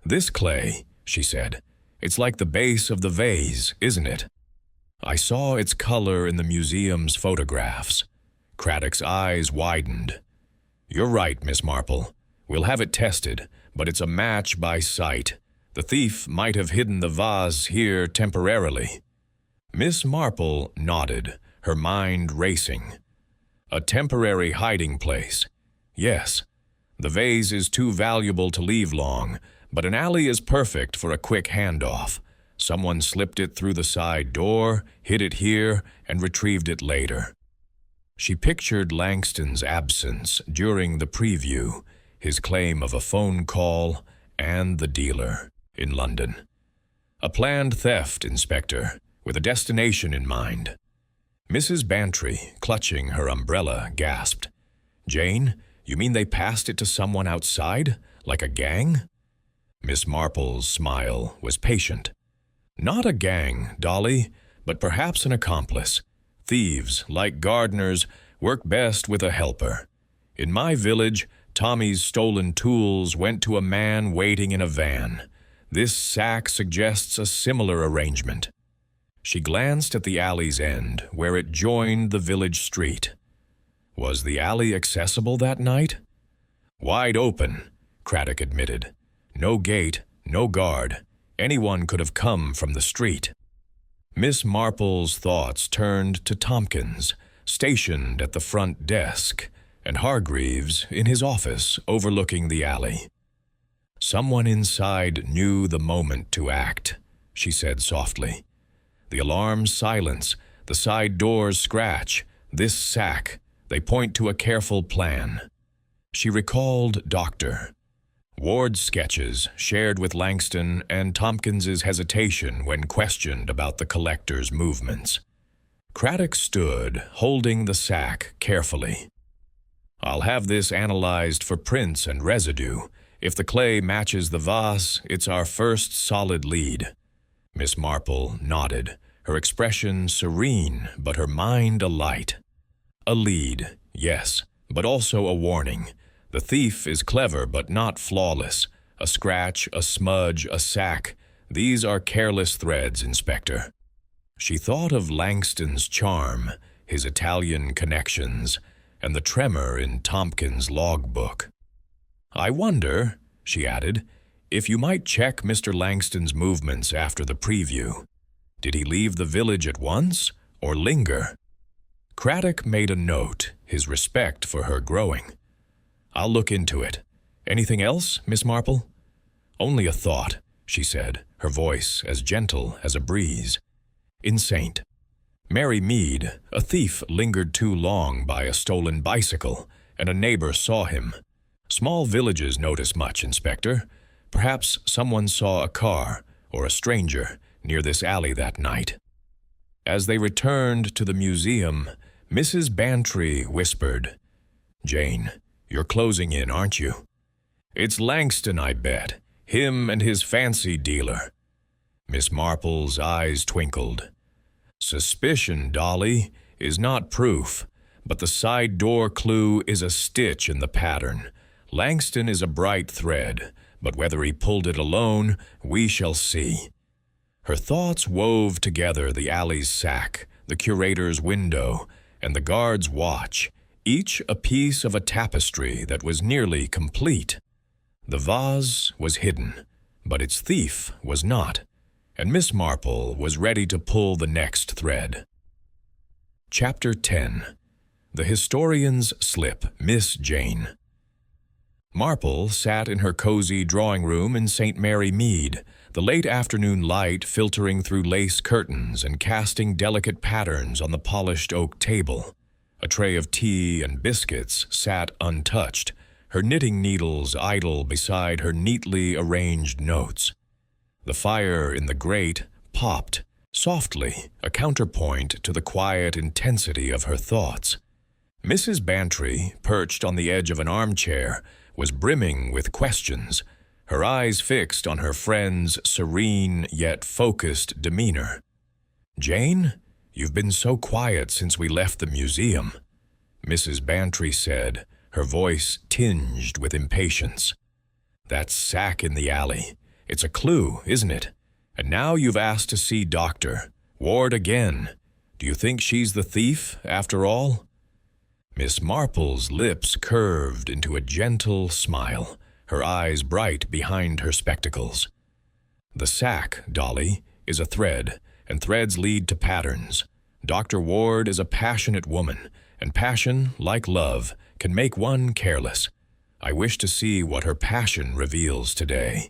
"This clay," she said, "it's like the base of the vase, isn't it?" "I saw its color in the museum's photographs." Craddock's eyes widened. "You're right, Miss Marple. We'll have it tested, but it's a match by sight. The thief might have hidden the vase here temporarily." Miss Marple nodded, her mind racing. "A temporary hiding place. Yes. The vase is too valuable to leave long, but an alley is perfect for a quick handoff. Someone slipped it through the side door, hid it here, and retrieved it later." She pictured Langston's absence during the preview, his claim of a phone call, and the dealer in London. "A planned theft, Inspector, with a destination in mind." Mrs. Bantry, clutching her umbrella, gasped. "Jane, you mean they passed it to someone outside, like a gang?" Miss Marple's smile was patient. "Not a gang, Dolly, but perhaps an accomplice. Thieves, like gardeners, work best with a helper. In my village, Tommy's stolen tools went to a man waiting in a van. This sack suggests a similar arrangement." She glanced at the alley's end, where it joined the village street. Was the alley accessible that night? "Wide open," Craddock admitted. "No gate, no guard. Anyone could have come from the street." Miss Marple's thoughts turned to Tompkins, stationed at the front desk, and Hargreaves in his office overlooking the alley. "Someone inside knew the moment to act," she said softly. "The alarms silence, the side doors scratch, this sack, they point to a careful plan." She recalled Doctor. Ward's sketches, shared with Langston, and Tompkins's hesitation when questioned about the collector's movements. Craddock stood, holding the sack carefully. "I'll have this analyzed for prints and residue. If the clay matches the vase, it's our first solid lead." Miss Marple nodded, her expression serene, but her mind alight. "A lead, yes, but also a warning. The thief is clever but not flawless. A scratch, a smudge, a sack. These are careless threads, Inspector." She thought of Langston's charm, his Italian connections, and the tremor in Tompkins' logbook. "I wonder," she added, "if you might check Mr. Langston's movements after the preview. Did he leave the village at once, or linger?" Craddock made a note, his respect for her growing. "I'll look into it. Anything else, Miss Marple?" "Only a thought," she said, her voice as gentle as a breeze. "In St. Mary Mead, a thief lingered too long by a stolen bicycle, and a neighbor saw him. Small villages notice much, Inspector. Perhaps someone saw a car, or a stranger, near this alley that night." As they returned to the museum, Mrs. Bantry whispered, "Jane, you're closing in, aren't you? It's Langston, I bet. Him and his fancy dealer." Miss Marple's eyes twinkled. "Suspicion, Dolly, is not proof, but the side door clue is a stitch in the pattern. Langston is a bright thread, but whether he pulled it alone, we shall see." Her thoughts wove together the alley's sack, the curator's window, and the guard's watch, each a piece of a tapestry that was nearly complete. The vase was hidden, but its thief was not, and Miss Marple was ready to pull the next thread. Chapter 10. The Historian's Slip, Miss Jane. Marple sat in her cozy drawing room in St. Mary Mead, the late afternoon light filtering through lace curtains and casting delicate patterns on the polished oak table. A tray of tea and biscuits sat untouched, her knitting needles idle beside her neatly arranged notes. The fire in the grate popped, softly, a counterpoint to the quiet intensity of her thoughts. Mrs. Bantry, perched on the edge of an armchair, was brimming with questions, her eyes fixed on her friend's serene yet focused demeanor. "Jane, you've been so quiet since we left the museum," Mrs. Bantry said, her voice tinged with impatience. "That sack in the alley. It's a clue, isn't it? And now you've asked to see Dr. Ward again. Do you think she's the thief, after all?" Miss Marple's lips curved into a gentle smile, her eyes bright behind her spectacles. "The sack, Dolly, is a thread, and threads lead to patterns. Dr. Ward is a passionate woman, and passion, like love, can make one careless. I wish to see what her passion reveals today."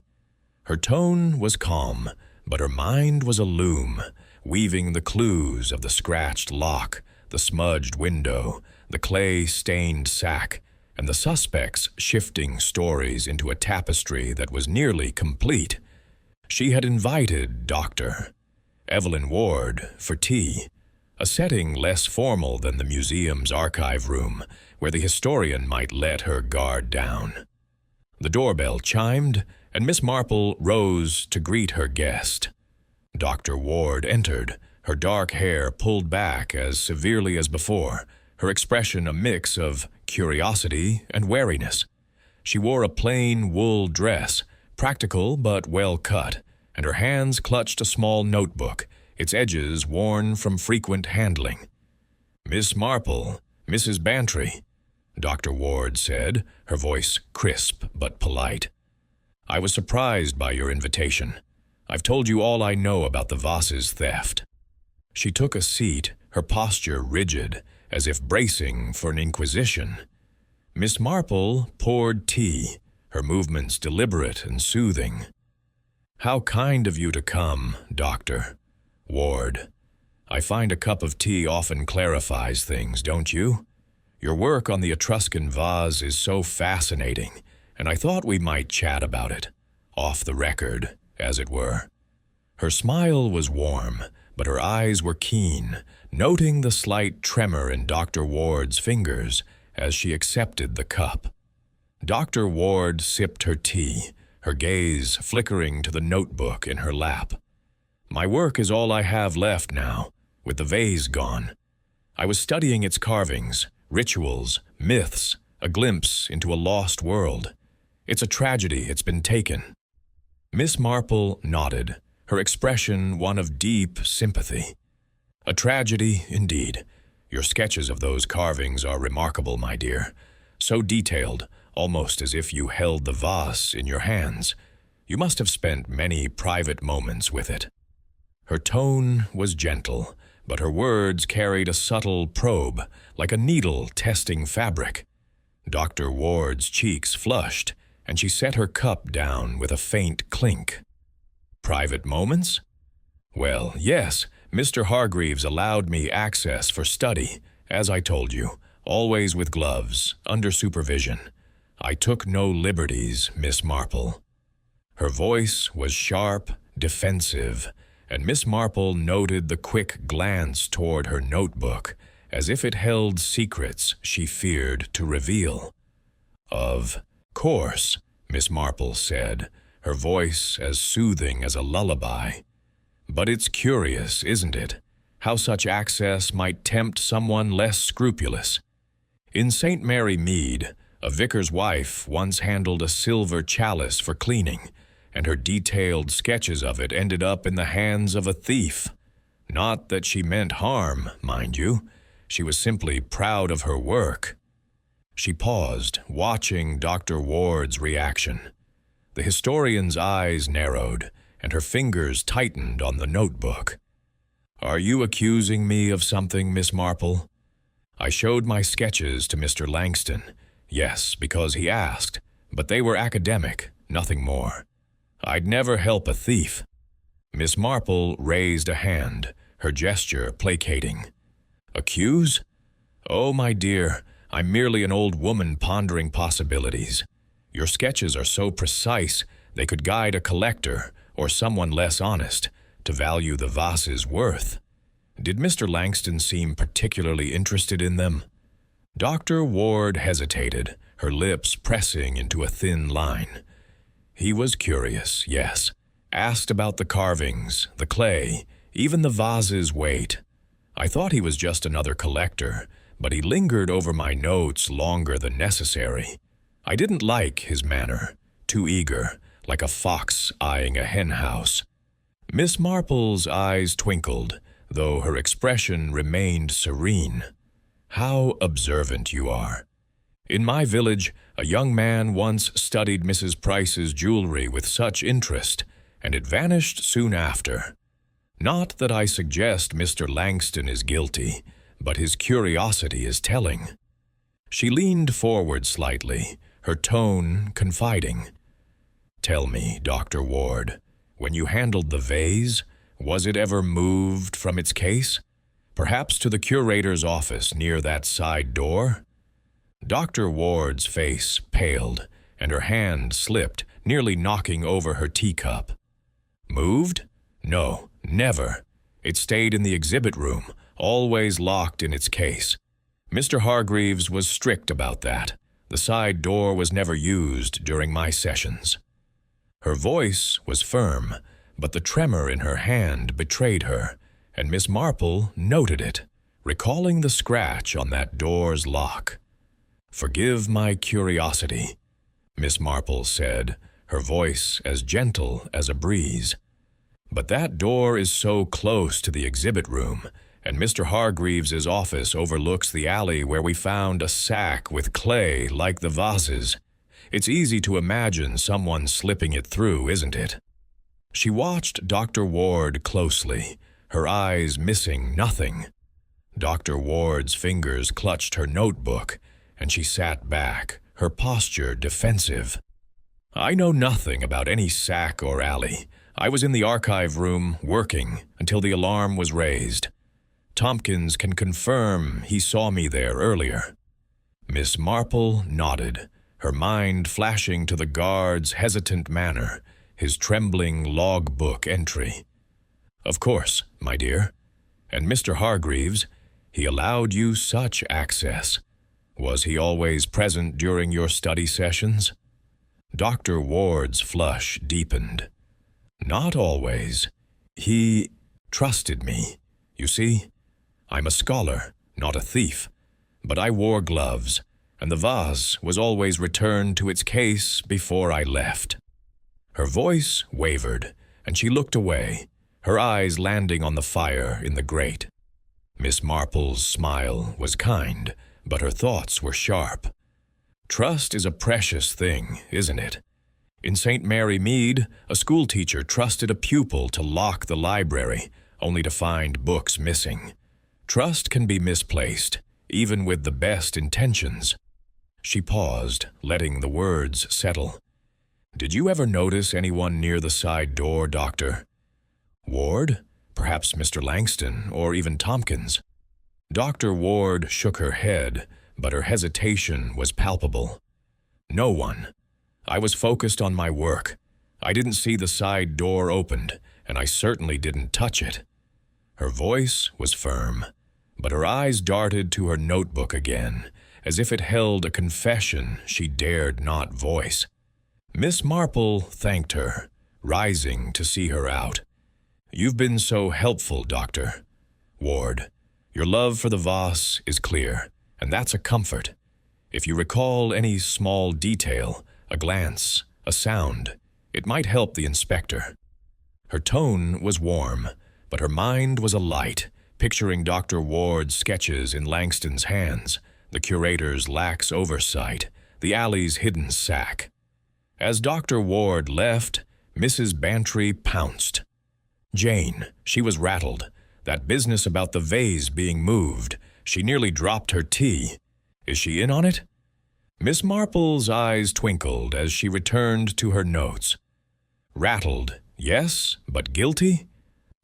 Her tone was calm, but her mind was a loom, weaving the clues of the scratched lock, the smudged window, the clay-stained sack, and the suspect's shifting stories into a tapestry that was nearly complete. She had invited Dr. Evelyn Ward for tea, a setting less formal than the museum's archive room, where the historian might let her guard down. The doorbell chimed, and Miss Marple rose to greet her guest. Dr. Ward entered, her dark hair pulled back as severely as before, her expression a mix of curiosity and wariness. She wore a plain wool dress, practical but well cut, and her hands clutched a small notebook, its edges worn from frequent handling. "Miss Marple, Mrs. Bantry," Dr. Ward said, her voice crisp but polite. "I was surprised by your invitation. I've told you all I know about the vase's theft." She took a seat, her posture rigid, as if bracing for an inquisition. Miss Marple poured tea, her movements deliberate and soothing. "How kind of you to come, Doctor Ward. I find a cup of tea often clarifies things, don't you? Your work on the Etruscan vase is so fascinating, and I thought we might chat about it, off the record, as it were. Her smile was warm, but her eyes were keen, noting the slight tremor in Dr. Ward's fingers as she accepted the cup. Dr. Ward sipped her tea, her gaze flickering to the notebook in her lap. My work is all I have left now, with the vase gone. I was studying its carvings, rituals, myths, a glimpse into a lost world. It's a tragedy it's been taken. Miss Marple nodded, her expression one of deep sympathy. A tragedy, indeed. Your sketches of those carvings are remarkable, my dear. So detailed, almost as if you held the vase in your hands. You must have spent many private moments with it. Her tone was gentle, but her words carried a subtle probe, like a needle testing fabric. Dr. Ward's cheeks flushed, and she set her cup down with a faint clink. Private moments? Well, yes, Mr. Hargreaves allowed me access for study, as I told you, always with gloves, under supervision. I took no liberties, Miss Marple. Her voice was sharp, defensive, and Miss Marple noted the quick glance toward her notebook, as if it held secrets she feared to reveal. Of course, Miss Marple said, her voice as soothing as a lullaby. But it's curious, isn't it, how such access might tempt someone less scrupulous. In St. Mary Mead, a vicar's wife once handled a silver chalice for cleaning, and her detailed sketches of it ended up in the hands of a thief. Not that she meant harm, mind you. She was simply proud of her work. She paused, watching Dr. Ward's reaction. The historian's eyes narrowed, and her fingers tightened on the notebook. "Are you accusing me of something, Miss Marple?" I showed my sketches to Mr. Langston. Yes, because he asked, but they were academic, nothing more. I'd never help a thief. Miss Marple raised a hand, her gesture placating. Accuse? Oh, my dear, I'm merely an old woman pondering possibilities. Your sketches are so precise, they could guide a collector, or someone less honest, to value the vase's worth. Did Mr. Langston seem particularly interested in them? Dr. Ward hesitated, her lips pressing into a thin line. He was curious, yes. Asked about the carvings, the clay, even the vase's weight. I thought he was just another collector, but he lingered over my notes longer than necessary. I didn't like his manner, too eager, like a fox eyeing a henhouse. Miss Marple's eyes twinkled, though her expression remained serene. How observant you are. In my village, a young man once studied Mrs. Price's jewelry with such interest, and it vanished soon after. Not that I suggest Mr. Langston is guilty, but his curiosity is telling. She leaned forward slightly, her tone confiding. Tell me, Dr. Ward, when you handled the vase, was it ever moved from its case? Perhaps to the curator's office near that side door? Dr. Ward's face paled, and her hand slipped, nearly knocking over her teacup. Moved? No, never. It stayed in the exhibit room, always locked in its case. Mr. Hargreaves was strict about that. The side door was never used during my sessions. Her voice was firm, but the tremor in her hand betrayed her, and Miss Marple noted it, recalling the scratch on that door's lock. Forgive my curiosity, Miss Marple said, her voice as gentle as a breeze. But that door is so close to the exhibit room, and Mr. Hargreaves's office overlooks the alley where we found a sack with clay like the vases. It's easy to imagine someone slipping it through, isn't it? She watched Dr. Ward closely, her eyes missing nothing. Dr. Ward's fingers clutched her notebook, and she sat back, her posture defensive. I know nothing about any sack or alley. I was in the archive room, working, until the alarm was raised. Tompkins can confirm he saw me there earlier. Miss Marple nodded, her mind flashing to the guard's hesitant manner, his trembling logbook entry. "Of course, my dear. And Mr. Hargreaves, he allowed you such access. Was he always present during your study sessions?" Dr. Ward's flush deepened. "Not always. He trusted me. You see, I'm a scholar, not a thief. But I wore gloves, and the vase was always returned to its case before I left." Her voice wavered, and she looked away, her eyes landing on the fire in the grate. Miss Marple's smile was kind, but her thoughts were sharp. Trust is a precious thing, isn't it? In St. Mary Mead, a schoolteacher trusted a pupil to lock the library, only to find books missing. Trust can be misplaced, even with the best intentions. She paused, letting the words settle. "Did you ever notice anyone near the side door, Doctor?" "Ward? Perhaps Mr. Langston, or even Tompkins." Dr. Ward shook her head, but her hesitation was palpable. "No one. I was focused on my work. I didn't see the side door opened, and I certainly didn't touch it." Her voice was firm, but her eyes darted to her notebook again, as if it held a confession she dared not voice. Miss Marple thanked her, rising to see her out. "You've been so helpful, Doctor. Ward, your love for the vase is clear, and that's a comfort. If you recall any small detail, a glance, a sound, it might help the inspector." Her tone was warm, but her mind was alight, picturing Dr. Ward's sketches in Langston's hands, the curator's lax oversight, the alley's hidden sack. As Dr. Ward left, Mrs. Bantry pounced. "Jane," she was rattled. "That business about the vase being moved, she nearly dropped her tea. Is she in on it?" Miss Marple's eyes twinkled as she returned to her notes. "Rattled, yes, but guilty?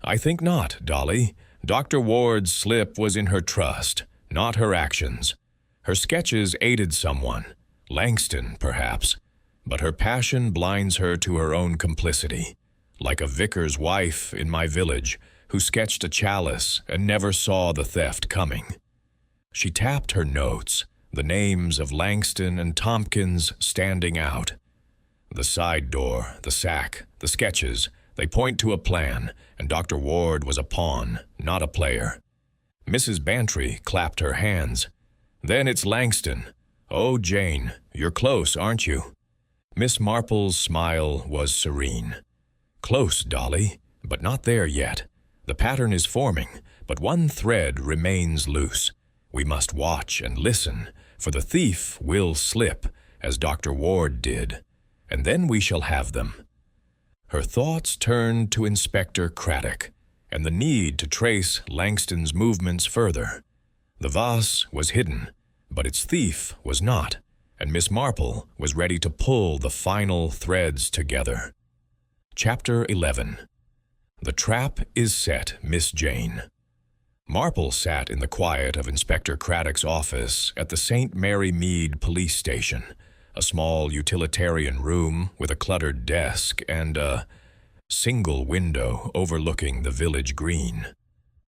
I think not, Dolly. Dr. Ward's slip was in her trust, not her actions. Her sketches aided someone, Langston, perhaps, but her passion blinds her to her own complicity, like a vicar's wife in my village who sketched a chalice and never saw the theft coming." She tapped her notes, the names of Langston and Tompkins standing out. The side door, the sack, the sketches, they point to a plan, and Dr. Ward was a pawn, not a player. Mrs. Bantry clapped her hands. "Then it's Langston. Oh, Jane, you're close, aren't you?" Miss Marple's smile was serene. "Close, Dolly, but not there yet. The pattern is forming, but one thread remains loose. We must watch and listen, for the thief will slip, as Dr. Ward did, and then we shall have them." Her thoughts turned to Inspector Craddock, and the need to trace Langston's movements further. The vase was hidden, but its thief was not, and Miss Marple was ready to pull the final threads together. Chapter 11. The Trap is Set, Miss Jane. Marple sat in the quiet of Inspector Craddock's office at the St. Mary Mead police station, a small utilitarian room with a cluttered desk and a single window overlooking the village green.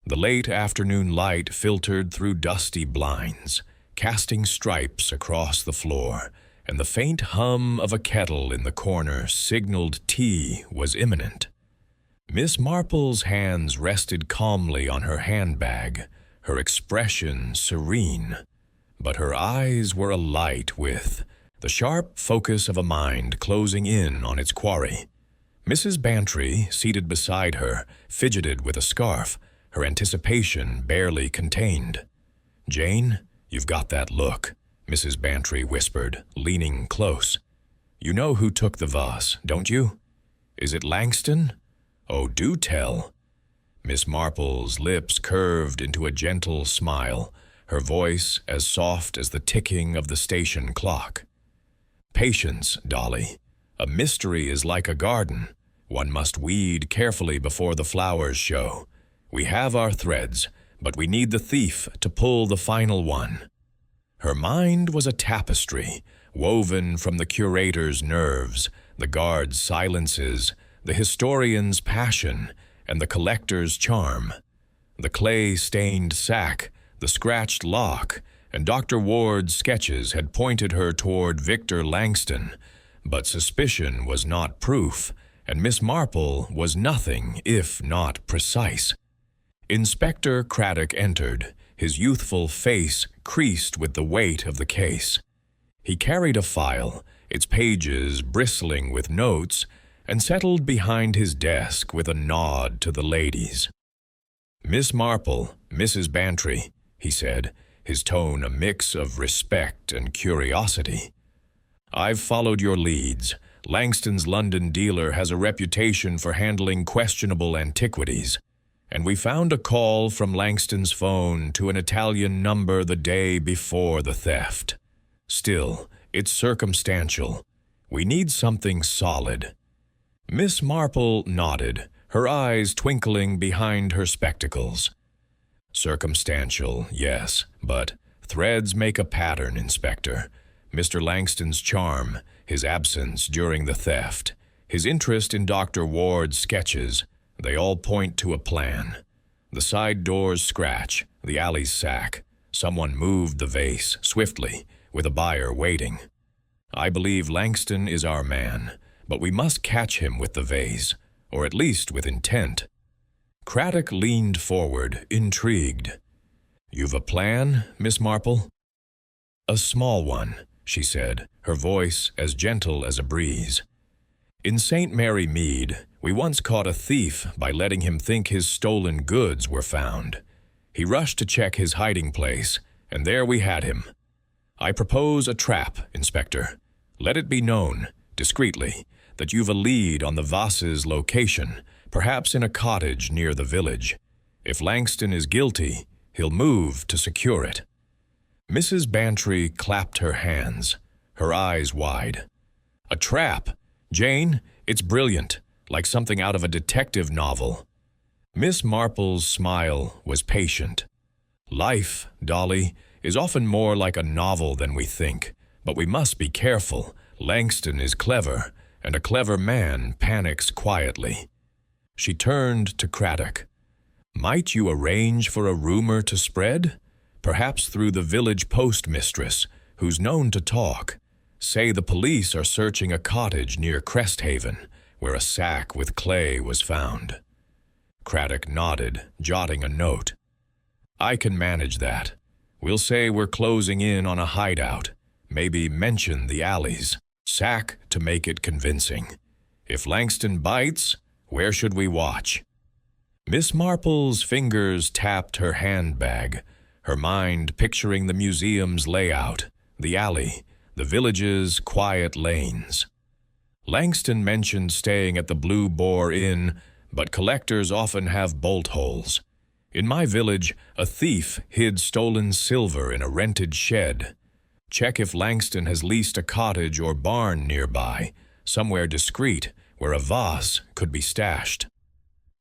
The late afternoon light filtered through dusty blinds, casting stripes across the floor, and the faint hum of a kettle in the corner signaled tea was imminent. Miss Marple's hands rested calmly on her handbag, her expression serene, but her eyes were alight with the sharp focus of a mind closing in on its quarry. Mrs. Bantry, seated beside her, fidgeted with a scarf, her anticipation barely contained. "Jane, you've got that look," Mrs. Bantry whispered, leaning close. "You know who took the vase, don't you? Is it Langston? Oh, do tell." Miss Marple's lips curved into a gentle smile, her voice as soft as the ticking of the station clock. "Patience, Dolly. A mystery is like a garden. One must weed carefully before the flowers show. We have our threads, but we need the thief to pull the final one." Her mind was a tapestry, woven from the curator's nerves, the guard's silences, the historian's passion, and the collector's charm. The clay-stained sack, the scratched lock, and Dr. Ward's sketches had pointed her toward Victor Langston, but suspicion was not proof, and Miss Marple was nothing if not precise. Inspector Craddock entered, his youthful face creased with the weight of the case. He carried a file, its pages bristling with notes, and settled behind his desk with a nod to the ladies. "Miss Marple, Mrs. Bantry," he said, his tone a mix of respect and curiosity. "I've followed your leads. Langston's London dealer has a reputation for handling questionable antiquities, and we found a call from Langston's phone to an Italian number the day before the theft. Still, it's circumstantial. We need something solid." Miss Marple nodded, her eyes twinkling behind her spectacles. "Circumstantial, yes, but threads make a pattern, Inspector. Mr. Langston's charm, his absence during the theft, his interest in Dr. Ward's sketches, they all point to a plan. The side door's scratch, the alley's sack. Someone moved the vase swiftly, with a buyer waiting. I believe Langston is our man, but we must catch him with the vase, or at least with intent." Craddock leaned forward, intrigued. "You've a plan, Miss Marple?" "A small one," she said, her voice as gentle as a breeze. "In St. Mary Mead, we once caught a thief by letting him think his stolen goods were found. He rushed to check his hiding place, and there we had him. I propose a trap, Inspector. Let it be known, discreetly, that you've a lead on the Vase's location, perhaps in a cottage near the village. If Langston is guilty, he'll move to secure it." Mrs. Bantry clapped her hands, her eyes wide. "A trap? Jane, it's brilliant, like something out of a detective novel." Miss Marple's smile was patient. "Life, Dolly, is often more like a novel than we think, but we must be careful. Langston is clever, and a clever man panics quietly." She turned to Craddock. "Might you arrange for a rumor to spread? Perhaps through the village postmistress, who's known to talk. Say the police are searching a cottage near Cresthaven, where a sack with clay was found." Craddock nodded, jotting a note. "I can manage that. We'll say we're closing in on a hideout. Maybe mention the alleys. Sack to make it convincing. If Langston bites, where should we watch?" Miss Marple's fingers tapped her handbag, her mind picturing the museum's layout, the alley, the village's quiet lanes. Langston mentioned staying at the Blue Boar Inn, but collectors often have bolt holes. In my village, a thief hid stolen silver in a rented shed. Check if Langston has leased a cottage or barn nearby, somewhere discreet, where a vase could be stashed.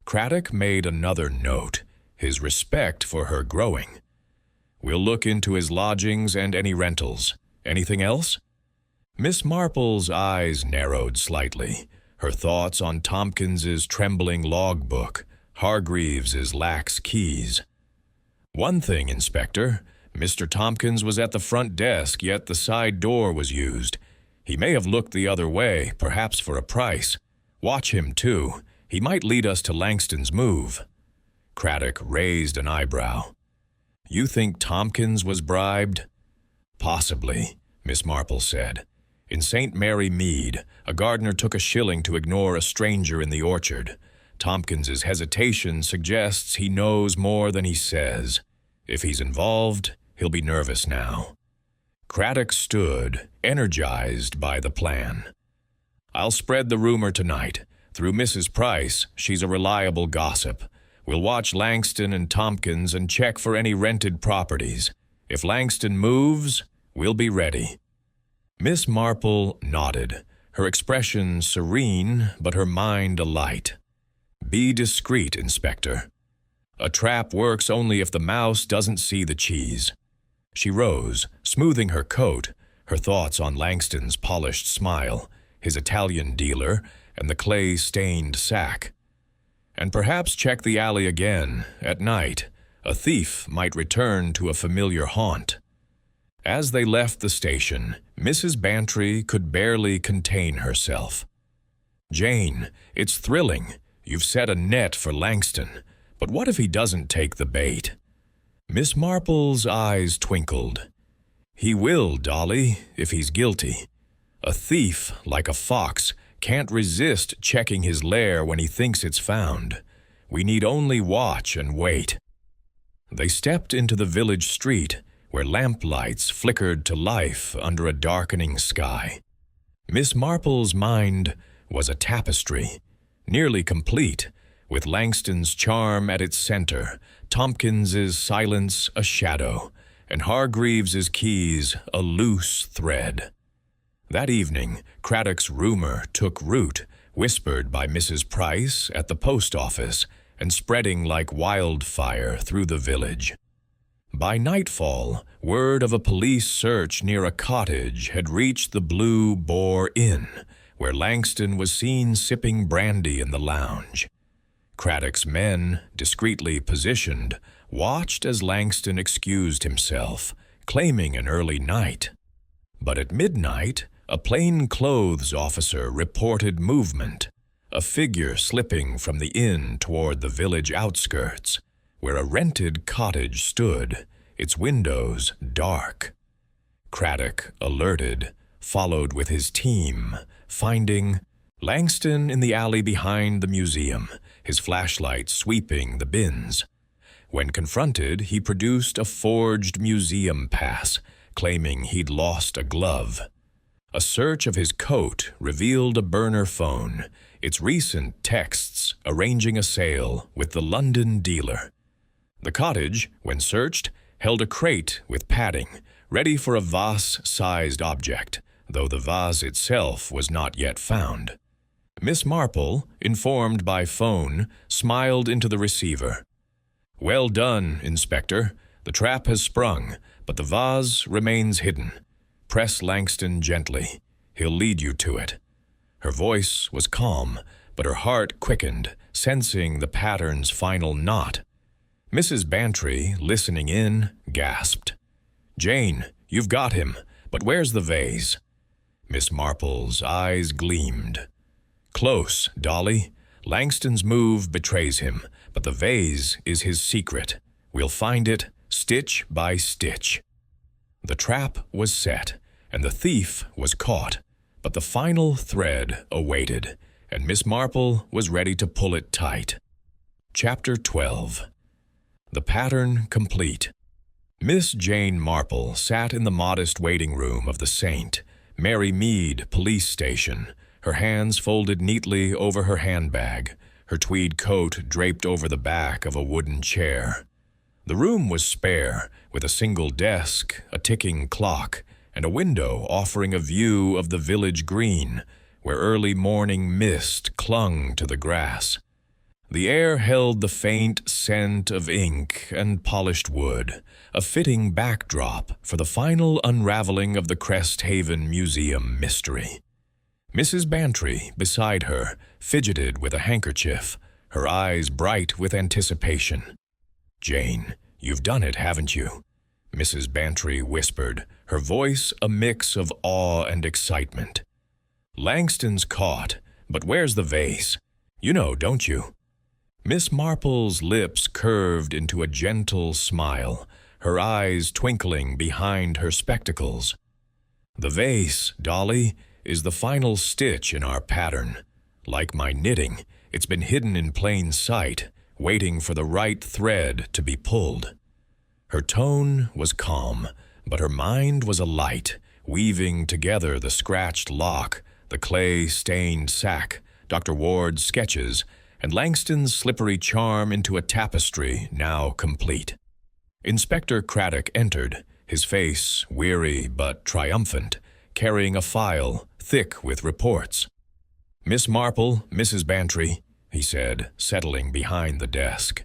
Craddock made another note, his respect for her growing. "We'll look into his lodgings and any rentals. Anything else?" Miss Marple's eyes narrowed slightly, her thoughts on Tompkins's trembling logbook, Hargreaves's lax keys. "One thing, Inspector. Mr. Tompkins was at the front desk, yet the side door was used. He may have looked the other way, perhaps for a price. Watch him, too. He might lead us to Langston's move." Craddock raised an eyebrow. "You think Tompkins was bribed?" "Possibly," Miss Marple said. "In St. Mary Mead, a gardener took a shilling to ignore a stranger in the orchard. Tompkins's hesitation suggests he knows more than he says. If he's involved, he'll be nervous now." Craddock stood, energized by the plan. "I'll spread the rumor tonight. Through Mrs. Price, she's a reliable gossip. We'll watch Langston and Tompkins and check for any rented properties. If Langston moves, we'll be ready." Miss Marple nodded, her expression serene, but her mind alight. "Be discreet, Inspector. A trap works only if the mouse doesn't see the cheese." She rose, smoothing her coat, her thoughts on Langston's polished smile, his Italian dealer, and the clay-stained sack. And perhaps check the alley again, at night. A thief might return to a familiar haunt. As they left the station, Mrs. Bantry could barely contain herself. "Jane, it's thrilling. You've set a net for Langston. But what if he doesn't take the bait?" Miss Marple's eyes twinkled. "He will, Dolly, if he's guilty. A thief, like a fox, can't resist checking his lair when he thinks it's found. We need only watch and wait." They stepped into the village street, where lamplights flickered to life under a darkening sky. Miss Marple's mind was a tapestry, nearly complete, with Langston's charm at its center, Tompkins's silence a shadow, and Hargreaves's keys a loose thread. That evening, Craddock's rumor took root, whispered by Mrs. Price at the post office and spreading like wildfire through the village. By nightfall, word of a police search near a cottage had reached the Blue Boar Inn, where Langston was seen sipping brandy in the lounge. Craddock's men, discreetly positioned, watched as Langston excused himself, claiming an early night. But at midnight, a plainclothes officer reported movement, a figure slipping from the inn toward the village outskirts, where a rented cottage stood, its windows dark. Craddock, alerted, followed with his team, finding Langston in the alley behind the museum, his flashlight sweeping the bins. When confronted, he produced a forged museum pass, claiming he'd lost a glove. A search of his coat revealed a burner phone, its recent texts arranging a sale with the London dealer. The cottage, when searched, held a crate with padding, ready for a vase-sized object, though the vase itself was not yet found. Miss Marple, informed by phone, smiled into the receiver. "Well done, Inspector. The trap has sprung, but the vase remains hidden. Press Langston gently. He'll lead you to it." Her voice was calm, but her heart quickened, sensing the pattern's final knot. Mrs. Bantry, listening in, gasped. "Jane, you've got him, but where's the vase?" Miss Marple's eyes gleamed. "Close, Dolly. Langston's move betrays him, but the vase is his secret. We'll find it stitch by stitch." The trap was set, and the thief was caught, but the final thread awaited, and Miss Marple was ready to pull it tight. Chapter 12. The pattern complete. Miss Jane Marple sat in the modest waiting room of the St. Mary Mead police station, her hands folded neatly over her handbag, her tweed coat draped over the back of a wooden chair. The room was spare, with a single desk, a ticking clock, and a window offering a view of the village green, where early morning mist clung to the grass. The air held the faint scent of ink and polished wood, a fitting backdrop for the final unraveling of the Cresthaven Museum mystery. Mrs. Bantry, beside her, fidgeted with a handkerchief, her eyes bright with anticipation. "Jane, you've done it, haven't you?" Mrs. Bantry whispered, her voice a mix of awe and excitement. "Langston's caught, but where's the vase? You know, don't you?" Miss Marple's lips curved into a gentle smile, her eyes twinkling behind her spectacles. "The vase, Dolly, is the final stitch in our pattern. Like my knitting, it's been hidden in plain sight, waiting for the right thread to be pulled." Her tone was calm, but her mind was alight, weaving together the scratched lock, the clay-stained sack, Dr. Ward's sketches, and Langston's slippery charm into a tapestry now complete. Inspector Craddock entered, his face weary but triumphant, carrying a file thick with reports. "Miss Marple, Mrs. Bantry," he said, settling behind the desk.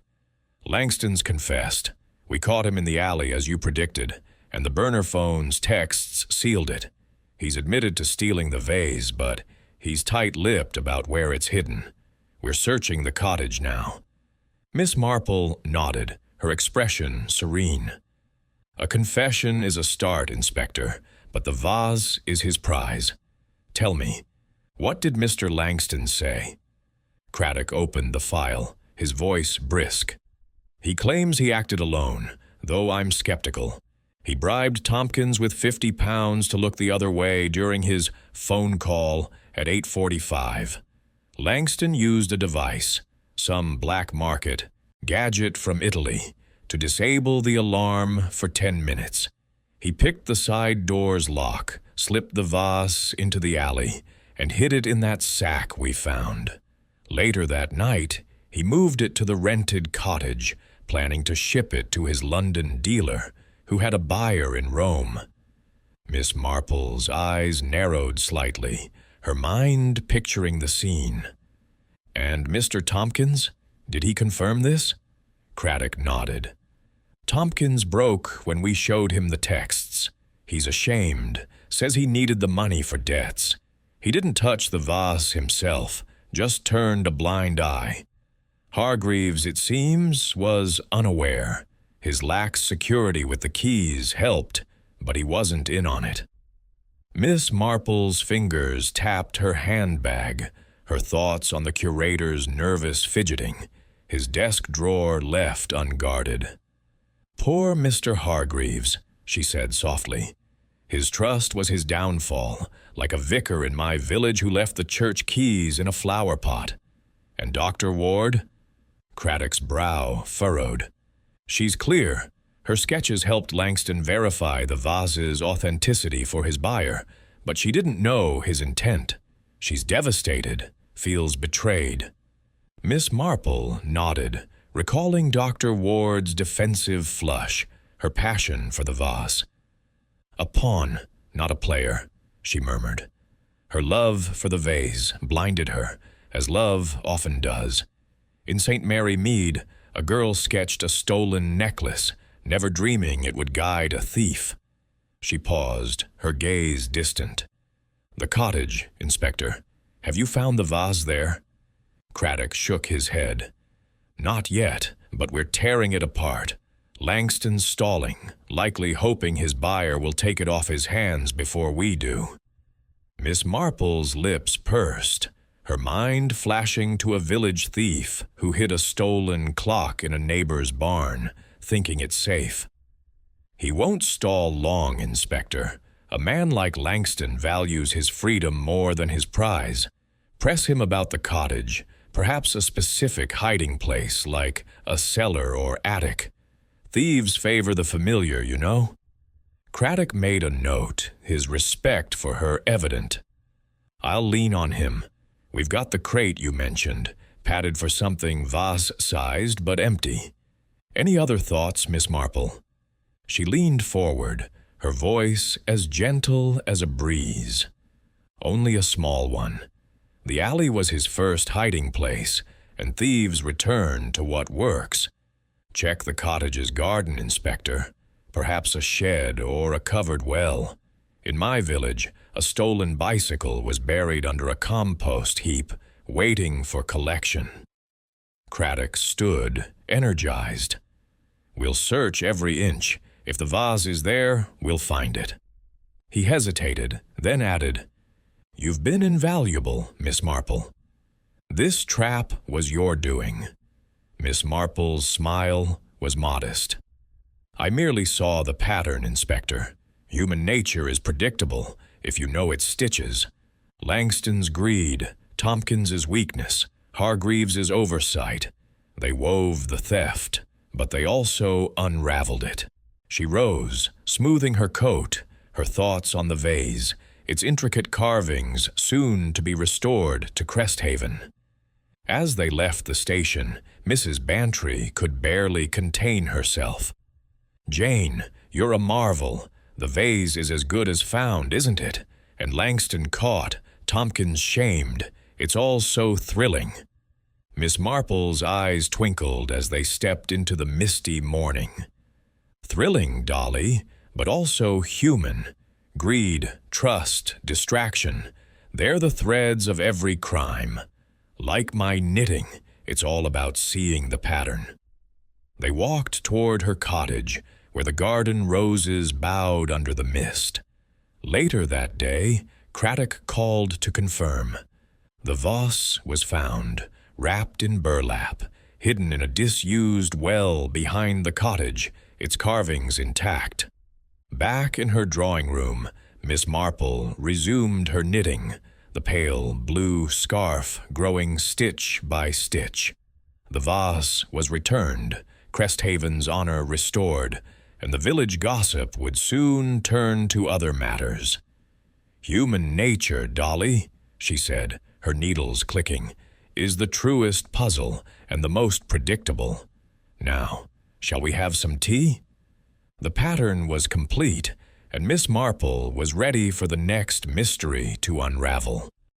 "Langston's confessed. We caught him in the alley as you predicted, and the burner phone's texts sealed it. He's admitted to stealing the vase, but he's tight-lipped about where it's hidden. We're searching the cottage now." Miss Marple nodded, her expression serene. "A confession is a start, Inspector, but the vase is his prize. Tell me, what did Mr. Langston say?" Craddock opened the file, his voice brisk. "He claims he acted alone, though I'm skeptical. He bribed Tompkins with £50 to look the other way during his phone call at 8:45. Langston used a device, some black market gadget from Italy, to disable the alarm for 10 minutes. He picked the side door's lock, slipped the vase into the alley, and hid it in that sack we found. Later that night, he moved it to the rented cottage, planning to ship it to his London dealer, who had a buyer in Rome." Miss Marple's eyes narrowed slightly, her mind picturing the scene. "And Mr. Tompkins? Did he confirm this?" Craddock nodded. "Tompkins broke when we showed him the texts. He's ashamed, says he needed the money for debts. He didn't touch the vase himself, just turned a blind eye. Hargreaves, it seems, was unaware. His lax security with the keys helped, but he wasn't in on it." Miss Marple's fingers tapped her handbag, her thoughts on the curator's nervous fidgeting, his desk drawer left unguarded. "Poor Mr. Hargreaves," she said softly. "His trust was his downfall, like a vicar in my village who left the church keys in a flower pot. And Dr. Ward?" Craddock's brow furrowed. "She's clear. Her sketches helped Langston verify the vase's authenticity for his buyer, but she didn't know his intent. She's devastated, feels betrayed." Miss Marple nodded, recalling Dr. Ward's defensive flush, her passion for the vase. "A pawn, not a player," she murmured. Her love for the vase blinded her, as love often does. In St. Mary Mead, a girl sketched a stolen necklace, never dreaming it would guide a thief. She paused, her gaze distant. "The cottage, Inspector. Have you found the vase there?" Craddock shook his head. "Not yet, but we're tearing it apart. Langston's stalling, likely hoping his buyer will take it off his hands before we do." Miss Marple's lips pursed, her mind flashing to a village thief who hid a stolen clock in a neighbor's barn, thinking it safe. "He won't stall long, Inspector. A man like Langston values his freedom more than his prize. Press him about the cottage, perhaps a specific hiding place like a cellar or attic. Thieves favor the familiar, you know." Craddock made a note, his respect for her evident. "I'll lean on him. We've got the crate you mentioned, padded for something vase-sized but empty. Any other thoughts, Miss Marple?" She leaned forward, her voice as gentle as a breeze. "Only a small one. The alley was his first hiding place, and thieves return to what works. Check the cottage's garden, Inspector. Perhaps a shed or a covered well. In my village, a stolen bicycle was buried under a compost heap, waiting for collection." Craddock stood, energized. "We'll search every inch. If the vase is there, we'll find it." He hesitated, then added, "You've been invaluable, Miss Marple. This trap was your doing." Miss Marple's smile was modest. "I merely saw the pattern, Inspector. Human nature is predictable if you know its stitches. Langston's greed, Tompkins's weakness, Hargreaves's oversight. They wove the theft, but they also unraveled it." She rose, smoothing her coat, her thoughts on the vase, its intricate carvings soon to be restored to Cresthaven. As they left the station, Mrs. Bantry could barely contain herself. "Jane, you're a marvel. The vase is as good as found, isn't it? And Langston caught, Tompkins shamed. It's all so thrilling." Miss Marple's eyes twinkled as they stepped into the misty morning. "Thrilling, Dolly. but also human. Greed, trust, distraction, they're the threads of every crime. Like my knitting, it's all about seeing the pattern. They walked toward her cottage, where the garden roses bowed under the mist. Later that day, Craddock called to confirm. The vase was found, wrapped in burlap, hidden in a disused well behind the cottage, its carvings intact. Back in her drawing room, Miss Marple resumed her knitting, the pale blue scarf growing stitch by stitch. The vase was returned, Cresthaven's honor restored, and the village gossip would soon turn to other matters. "Human nature, Dolly," she said, her needles clicking, "is the truest puzzle and the most predictable. Now, shall we have some tea?" The pattern was complete, and Miss Marple was ready for the next mystery to unravel.